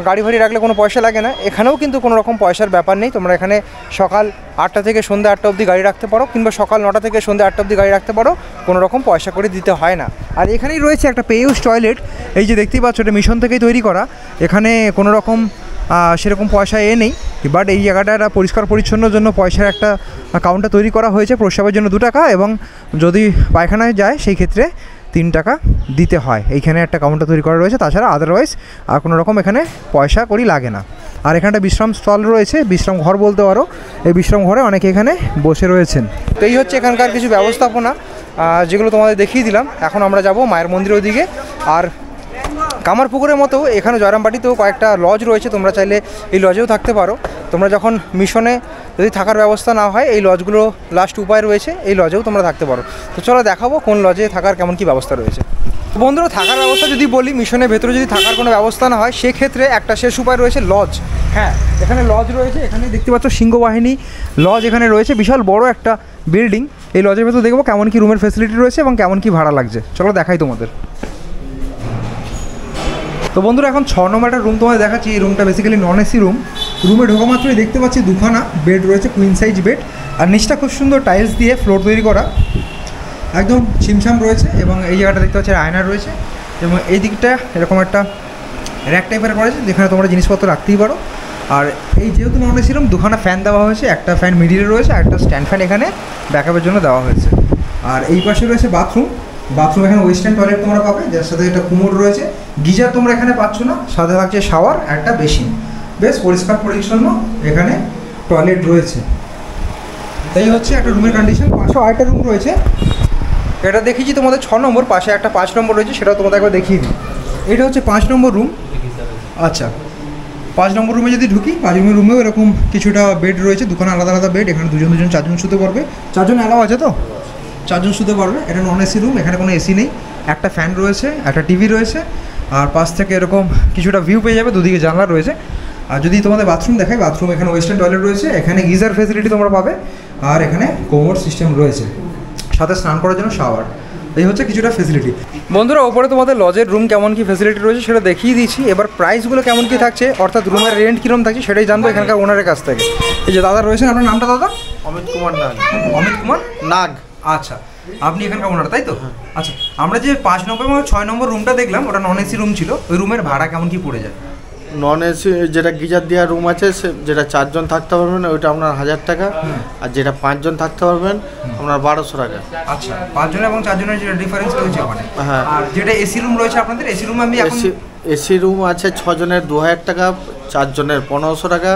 গাড়ি ভাড়ি রাখলে কোনো পয়সা লাগে না। এখানেও কিন্তু কোনো রকম পয়সার ব্যাপার নেই। তোমরা এখানে সকাল 8টা থেকে সন্ধ্যা 8টা অবধি গাড়ি রাখতে পারো, কিংবা সকাল 9টা থেকে সন্ধ্যা 8টা অবধি গাড়ি রাখতে পারো, কোনো রকম পয়সা করে দিতে হয় না। আর এখানেই রয়েছে একটা পে ইউজ টয়লেট, এই যে দেখতেই পাচ্ছ, এটা মিশন থেকেই তৈরি করা। এখানে কোনো রকম সেরকম পয়সা নেই, বাট এই জায়গাটা পরিষ্কার পরিচ্ছন্নর জন্য পয়সার একটা কাউন্টার তৈরি করা হয়েছে। প্রস্রাবের জন্য 2 টাকা, এবং যদি পায়খানায় যায় সেই ক্ষেত্রে 3 টাকা দিতে হয়। এইখানে একটা কাউন্টার তৈরি করা রয়েছে, তাছাড়া আদারওয়াইজ আর কোনো রকম এখানে পয়সা করি লাগে না। আর এখানে একটা বিশ্রাম স্থল রয়েছে, বিশ্রাম ঘর বলতে পারো। এই বিশ্রাম ঘরে অনেকে এখানে বসে রয়েছেন। তো এই হচ্ছে এখানকার কিছু ব্যবস্থাপনা, যেগুলো তোমাদের দেখিয়ে দিলাম। এখন আমরা যাব মায়ের মন্দিরের ওদিকে। আর কামারপুকুরের মতো এখানে জয়রামবাটিতেও কয়েকটা লজ রয়েছে, তোমরা চাইলে এই লজেও থাকতে পারো। তোমরা যখন মিশনে যদি থাকার ব্যবস্থা না হয়, এই লজগুলো লাস্ট উপায় রয়েছে, এই লজেও তোমরা থাকতে পারো। তো চলো দেখাবো কোন লজে থাকার কেমন কী ব্যবস্থা রয়েছে। বন্ধুরা থাকার ব্যবস্থা যদি বলি, মিশনের ভেতরে যদি থাকার কোনো ব্যবস্থা না হয় সেক্ষেত্রে একটা শেষ উপায় রয়েছে লজ। হ্যাঁ, এখানে লজ রয়েছে, এখানে দেখতে পাচ্ছ সিংহবাহিনী লজ এখানে রয়েছে, বিশাল বড় একটা বিল্ডিং। এই লজের ভেতর দেখবো কেমন কি রুমের ফেসিলিটি রয়েছে এবং কেমন কি ভাড়া লাগছে, চলো দেখাই তোমাদের। তো বন্ধুরা এখন 6 নম্বর একটা রুম তোমাদের দেখাচ্ছি। এই রুমটা বেসিক্যালি নন এসি রুম। রুমে ঢোকা মাত্রই দেখতে পাচ্ছি দুখানা বেড রয়েছে, কুইন সাইজ বেড, আর নিচটা খুব সুন্দর টাইলস দিয়ে ফ্লোর তৈরি করা, একদম ছিমছাম রয়েছে। এবং এই জায়গাটা দেখতে পাচ্ছি আয়না রয়েছে এবং এই দিকটা এরকম একটা র্যাক টাইপের করেছে যেখানে তোমরা জিনিসপত্র রাখতেই পারো। আর এই যেহেতু নন এসি রুম, দুখানা ফ্যান দেওয়া হয়েছে, একটা ফ্যান মিডিলে রয়েছে আর একটা স্ট্যান্ড ফ্যান এখানে ব্যাকআপের জন্য দেওয়া হয়েছে। আর এই পাশে রয়েছে বাথরুম। বাথরুম এখানে ওয়েস্টার্ন টয়লেট তোমরা পাবে, যার সাথে একটা কুমোড রয়েছে। গিজার তোমরা এখানে পাচ্ছ না, সাথে থাকছে শাওয়ার, একটা বেসিন। বেশ পরিষ্কার পরিচ্ছন্ন এখানে টয়লেট রয়েছে। তাই হচ্ছে একটা রুমের কন্ডিশন। পাশেও আরেকটা রুম রয়েছে, এটা দেখিয়েছি তোমাদের 6 নম্বর, পাশে একটা 5 নম্বর রয়েছে, সেটাও তোমাদের একবার দেখিয়ে দিই। এটা হচ্ছে 5 নম্বর রুম। আচ্ছা, 5 নম্বর রুমে যদি ঢুকি, 5 নম্বর রুমেও এরকম কিছুটা বেড রয়েছে, দুখানা আলাদা আলাদা বেড। এখানে দুজন 4জন শুতে পারবে। 4জন অ্যালাও আছে তো, 4জন শুতে পারবে। এটা নন এসি রুম, এখানে কোনো এসি নেই। একটা ফ্যান রয়েছে, একটা টিভি রয়েছে, আর পাশ থেকে এরকম কিছুটা ভিউ পেয়ে যাবে, দুদিকে জানলা রয়েছে। আর যদি তোমাদের বাথরুম দেখাই, বাথরুম এখানে ওয়েস্টার্ন টয়লেট রয়েছে, এখানে গিজার ফেসিলিটি তোমরা পাবে, আর এখানে কোমোড সিস্টেম রয়েছে, সাথে স্নান করার জন্য শাওয়ার। এই হচ্ছে কিছুটা ফেসিলিটি। বন্ধুরা ওপরে তোমাদের লজের রুম কেমন কি ফেসিলিটি রয়েছে সেটা দেখিয়ে দিয়েছি। এবার প্রাইসগুলো কেমন কি থাকছে, অর্থাৎ রুমের রেন্ট কীরকম থাকছে সেটাই জানবো এখানকার ওনারের কাছ থেকে। এই যে দাদা রয়েছেন, আপনার নামটা দাদা? অমিত কুমার নাগ। অমিত কুমার নাগ। আচ্ছা, আপনি এখানকার ওনার, তাই তো? আচ্ছা, আমরা যে 5 নম্বর এবং 6 নম্বর রুমটা দেখলাম, ওটা নন এসি রুম ছিল, ওই রুমের ভাড়া কেমন কি পড়ে যায়? নন এসি যেটা গিজার দেওয়া রুম আছে, যেটা 4 জন থাকতে পারবেন ওইটা আপনার 1000 টাকা, আর যেটা 5 জন থাকতে পারবেন আপনার 1200 টাকা। আচ্ছা, 5 জন এবং 4 জনের যেটা ডিফারেন্স রয়েছে ওখানে। হ্যাঁ, আর যেটা এসি রুম রয়েছে আপনাদের, এসি রুম আমি এখন এসি রুম আছে 6 জনের 2000 টাকা, 4 জনের 1500 টাকা,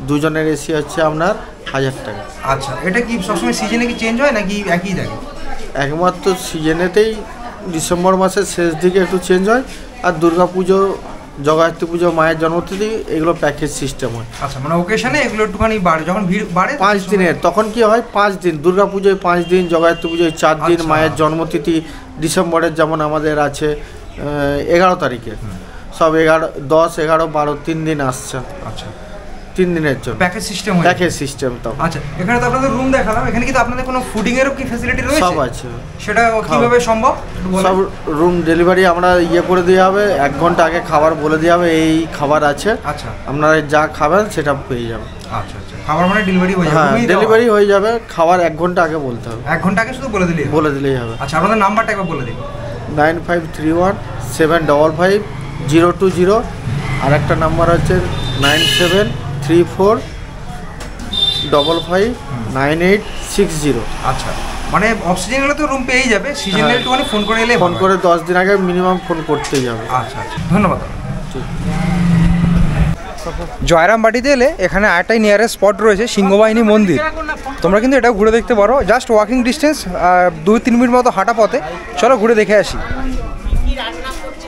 2 জনের এসি হচ্ছে আপনার 1000 টাকা। আচ্ছা, এটা কি সবসময় সিজনে কি চেঞ্জ হয় নাকি একই থাকে? একমাত্র সিজনেতেই ডিসেম্বর মাসের শেষ দিকে একটু চেঞ্জ হয়, আর দুর্গাপুজো, জগদ্ধাত্রী পুজো, মায়ের জন্মতিথি, এগুলো প্যাকেজ সিস্টেম হয়। আচ্ছা, মানে ওকেশনে এগুলো একটুখানি বাড়ে, যখন ভিড় বাড়ে 5 দিনের, তখন কি হয় 5 দিন, দুর্গাপুজোয় 5 দিন, জগদ্ধাত্রী পুজোয় 4 দিন, মায়ের জন্মতিথি ডিসেম্বরের যেমন আমাদের আছে 11 তারিখে, সব 11, 10, 11, 12, 3 দিন আসছে। আচ্ছা, 3 দিনের জন্য প্যাকেজ সিস্টেম হয়। প্যাকেজ সিস্টেম তো। আচ্ছা, এখানে তো আপনাদের রুম দেখালাম, এখানে কি আপনাদের কোনো ফুডিং এরও কি ফ্যাসিলিটি রয়েছে? সব আছে। সেটা কিভাবে সম্ভব? সব রুম ডেলিভারি আমরা করে দেওয়া হবে, 1 ঘন্টা আগে খাবার বলে দেওয়া হবে এই খাবার আছে। আচ্ছা, আপনারা যা খাবেন সেটা পেয়ে যাবেন। আচ্ছা আচ্ছা, খাবার মানে ডেলিভারি হয়ে যাবে? হ্যাঁ, ডেলিভারি হয়ে যাবে, খাবার 1 ঘন্টা আগে বলতে হবে। 1 ঘন্টা আগে শুধু বলে দিলেই হবে? আচ্ছা, আপনাদের নাম্বারটা একবার বলে দিন। 9531-755-020, আর একটা নাম্বার হচ্ছে 9734559860। আচ্ছা, মানে অফ সিজন হলে তো রুম পেয়েই যাবে, সিজনে একটুখানি ফোন করে এলে, ফোন করে 10 দিন আগে মিনিমাম ফোন করতেই যাবে। আচ্ছা আচ্ছা, ধন্যবাদ। জয়রামবাটিতে এলে এখানে আরেকটাই নিয়ারেস্ট স্পট রয়েছে, সিংহবাহিনী মন্দির। তোমরা কিন্তু এটাও ঘুরে দেখতে পারো, জাস্ট ওয়াকিং ডিস্টেন্স, 2-3 মিনিট মতো হাঁটা পথে। চলো ঘুরে দেখে আসি।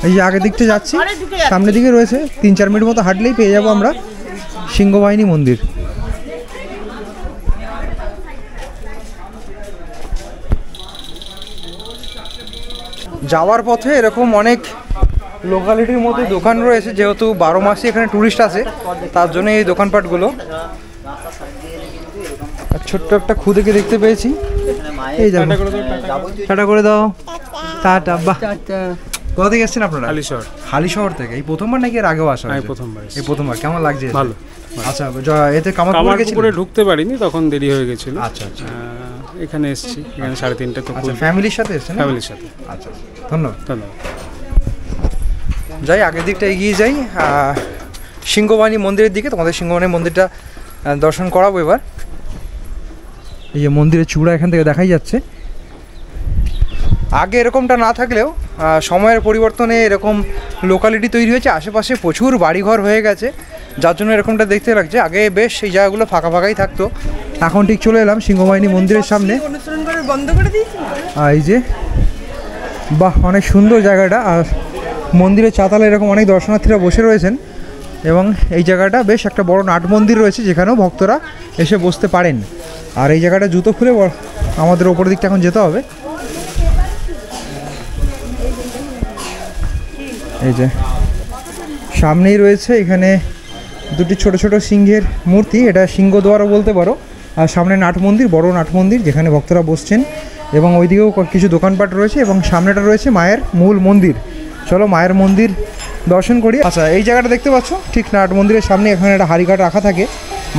এই যে আগের দিকটা যাচ্ছি, সামনের দিকে রয়েছে 3-4 মিনিট মতো হাঁটলেই পেয়ে যাবো আমরা সিংহবাহিনী মন্দির। যাওয়ার পথে এরকম অনেক লোকালিটির মধ্যে দোকান রয়েছে, যেহেতু 12 মাসে এখানে টুরিস্ট আসে, তার জন্য এই দোকানপাটগুলো। আর ছোট্ট একটা খুদেকে দেখতে পেয়েছি, এই দেখো, টাটা করে দাও, টাটা। বাহ, কোথা থেকে এসেছেন আপনারা? হালিশহর। হালিশহর থেকে? এই প্রথমবার নাকি এর আগেও আসা? প্রথমবার। এই প্রথমবার। কেমন লাগছে? ভালো। আচ্ছা, এতে কামারপুকুরে ঢুকতে পারিনি, তখন দেরি হয়ে গেছিল। আচ্ছা আচ্ছা, এখানে এসেছি, এখানে 3:30 তো। আচ্ছা, ফ্যামিলির সাথে এসেছেন? ফ্যামিলির সাথে। আচ্ছা, ধন্যবাদ। ধন্যবাদ। যাই আগের দিকটা এগিয়ে যাই, সিংহবাহিনী মন্দিরের দিকে। তোমাদের সিংহবাহিনী মন্দিরটা দর্শন করাবো এবার। এই যে মন্দিরের চূড়া এখান থেকে দেখাই যাচ্ছে। আগে এরকমটা না থাকলেও সময়ের পরিবর্তনে এরকম লোকালিটি তৈরি হয়েছে, আশেপাশে প্রচুর বাড়িঘর হয়ে গেছে, যার জন্য এরকমটা দেখতে লাগছে। আগে বেশ এই জায়গাগুলো ফাঁকা ফাঁকাই থাকতো। এখন ঠিক চলে এলাম সিংহবাহিনী মন্দিরের সামনে। এই যে, বাহ, অনেক সুন্দর জায়গাটা। আর মন্দিরের চাতালে এরকম অনেক দর্শনার্থীরা বসে রয়েছেন, এবং এই জায়গাটা বেশ একটা বড় নাট মন্দির রয়েছে, যেখানেও ভক্তরা এসে বসতে পারেন। আর এই জায়গাটা জুতো খুলে আমাদের ওপরের দিকটা এখন যেতে হবে। এই যে সামনেই রয়েছে এখানে দুটি ছোট ছোট সিংহের মূর্তি, এটা সিংহদ্বারও বলতে পারো। আর সামনে নাট মন্দির, বড় নাট মন্দির যেখানে ভক্তরা বসছেন, এবং ওইদিকেও কিছু দোকানপাট রয়েছে, এবং সামনেটা রয়েছে মায়ের মূল মন্দির। চলো মায়ের মন্দির দর্শন করি। আচ্ছা, এই জায়গাটা দেখতে পাচ্ছ ঠিক নাট মন্দিরের সামনে, এখানে একটা হাড়িকাঠ রাখা থাকে।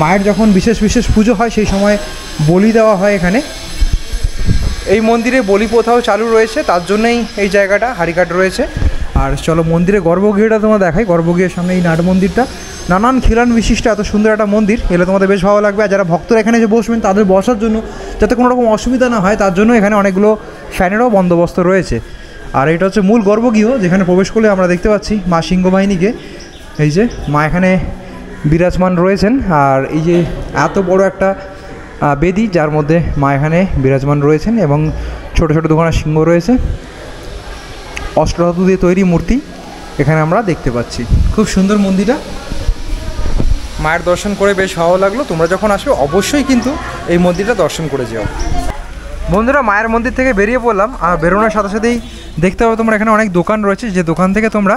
মায়ের যখন বিশেষ বিশেষ পুজো হয় সেই সময় বলি দেওয়া হয় এখানে। এই মন্দিরে বলি প্রথাও চালু রয়েছে, তার জন্যই এই জায়গাটা হাড়িকাঠ রয়েছে। আর চলো মন্দিরের গর্ভগৃহটা তোমার দেখাই। গর্ভগৃহের সামনে এই নাট মন্দিরটা, নানান খিলান বিশিষ্ট এত সুন্দর একটা মন্দির, এলে তোমাদের বেশ ভালো লাগবে। আর যারা ভক্তরা এখানে যে বসবেন তাদের বসার জন্য যাতে কোনো রকম অসুবিধা না হয় তার জন্য এখানে অনেকগুলো ফ্যানেরও বন্দোবস্ত রয়েছে। আর এটা হচ্ছে মূল গর্ভগৃহ, যেখানে প্রবেশ করলে আমরা দেখতে পাচ্ছি মা সিংহবাহিনীকে। এই যে মা এখানে বিরাজমান রয়েছেন, আর এই যে এত বড় একটা বেদি যার মধ্যে মা এখানে বিরাজমান রয়েছেন, এবং ছোট ছোট দুখানা সিংহ রয়েছে। অষ্টধাতু দিয়ে তৈরি মূর্তি এখানে আমরা দেখতে পাচ্ছি। খুব সুন্দর মন্দিরটা, মায়ের দর্শন করে বেশ ভালো লাগলো। তোমরা যখন আসবে অবশ্যই কিন্তু এই মন্দিরটা দর্শন করে যেও। বন্ধুরা, মায়ের মন্দির থেকে বেরিয়ে পড়লাম, আর বেরোনোর সাথে সাথেই দেখতে পাবো তোমরা এখানে অনেক দোকান রয়েছে, যে দোকান থেকে তোমরা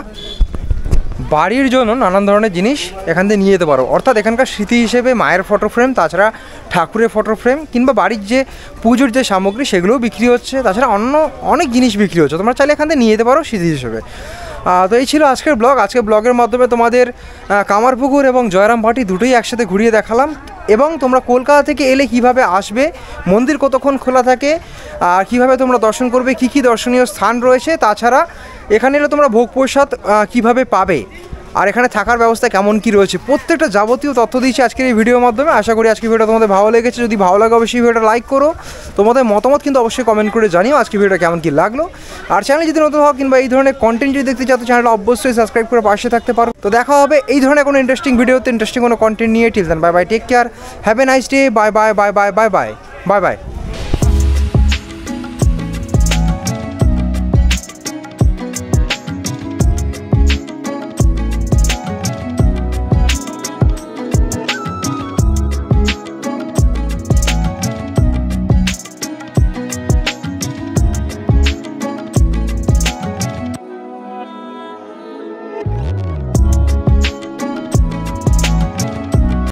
বাড়ির জন্য নানান ধরনের জিনিস এখান থেকে নিয়ে যেতে পারো। অর্থাৎ এখানকার স্মৃতি হিসেবে মায়ের ফটো ফ্রেম, তাছাড়া ঠাকুরের ফটো ফ্রেম, কিংবা বাড়ির যে পুজোর যে সামগ্রী সেগুলোও বিক্রি হচ্ছে, তাছাড়া অন্য অনেক জিনিস বিক্রি হচ্ছে, তোমরা চাইলে এখান থেকে নিয়ে যেতে পারো স্মৃতি হিসেবে। তো এই ছিল আজকের ব্লগ। আজকের ব্লগের মাধ্যমে তোমাদের কামারপুকুর এবং জয়রামবাটি দুটোই একসাথে ঘুরিয়ে দেখালাম, এবং তোমরা কলকাতা থেকে এলে কিভাবে আসবে, মন্দির কতক্ষণ খোলা থাকে, আর কীভাবে তোমরা দর্শন করবে, কি কি দর্শনীয় স্থান রয়েছে, তাছাড়া এখানে এলে তোমরা ভোগ প্রসাদ কীভাবে পাবে, আর এখানে থাকার ব্যবস্থা কেমন কি রয়েছে, প্রত্যেকটা যাবতীয় তথ্য দিয়েছি আজকের এই ভিডিওর মাধ্যমে। আশা করি আজকের ভিডিওটা তোমাদের ভালো লেগেছে। যদি ভালো লাগে অবশ্যই ভিডিওটা লাইক করো, তোমাদের মতামত কিন্তু অবশ্যই কমেন্ট করে জানিও আজকের ভিডিওটা কেমন কি লাগলো। আর চ্যানেলে যদি নতুন হও কিংবা এই ধরনের কন্টেন্ট যদি দেখতে চাও তো চ্যানেলটা অবশ্যই সাবস্ক্রাইব করে পাশে থাকতে পারো। তো দেখা হবে এই ধরনের কোনো ইন্টারেস্টিং ভিডিওতে, ইন্টারেস্টিং কোনো কন্টেন্ট নিয়ে। Till then bye bye, take care, have a nice day, bye bye bye bye bye bye bye by.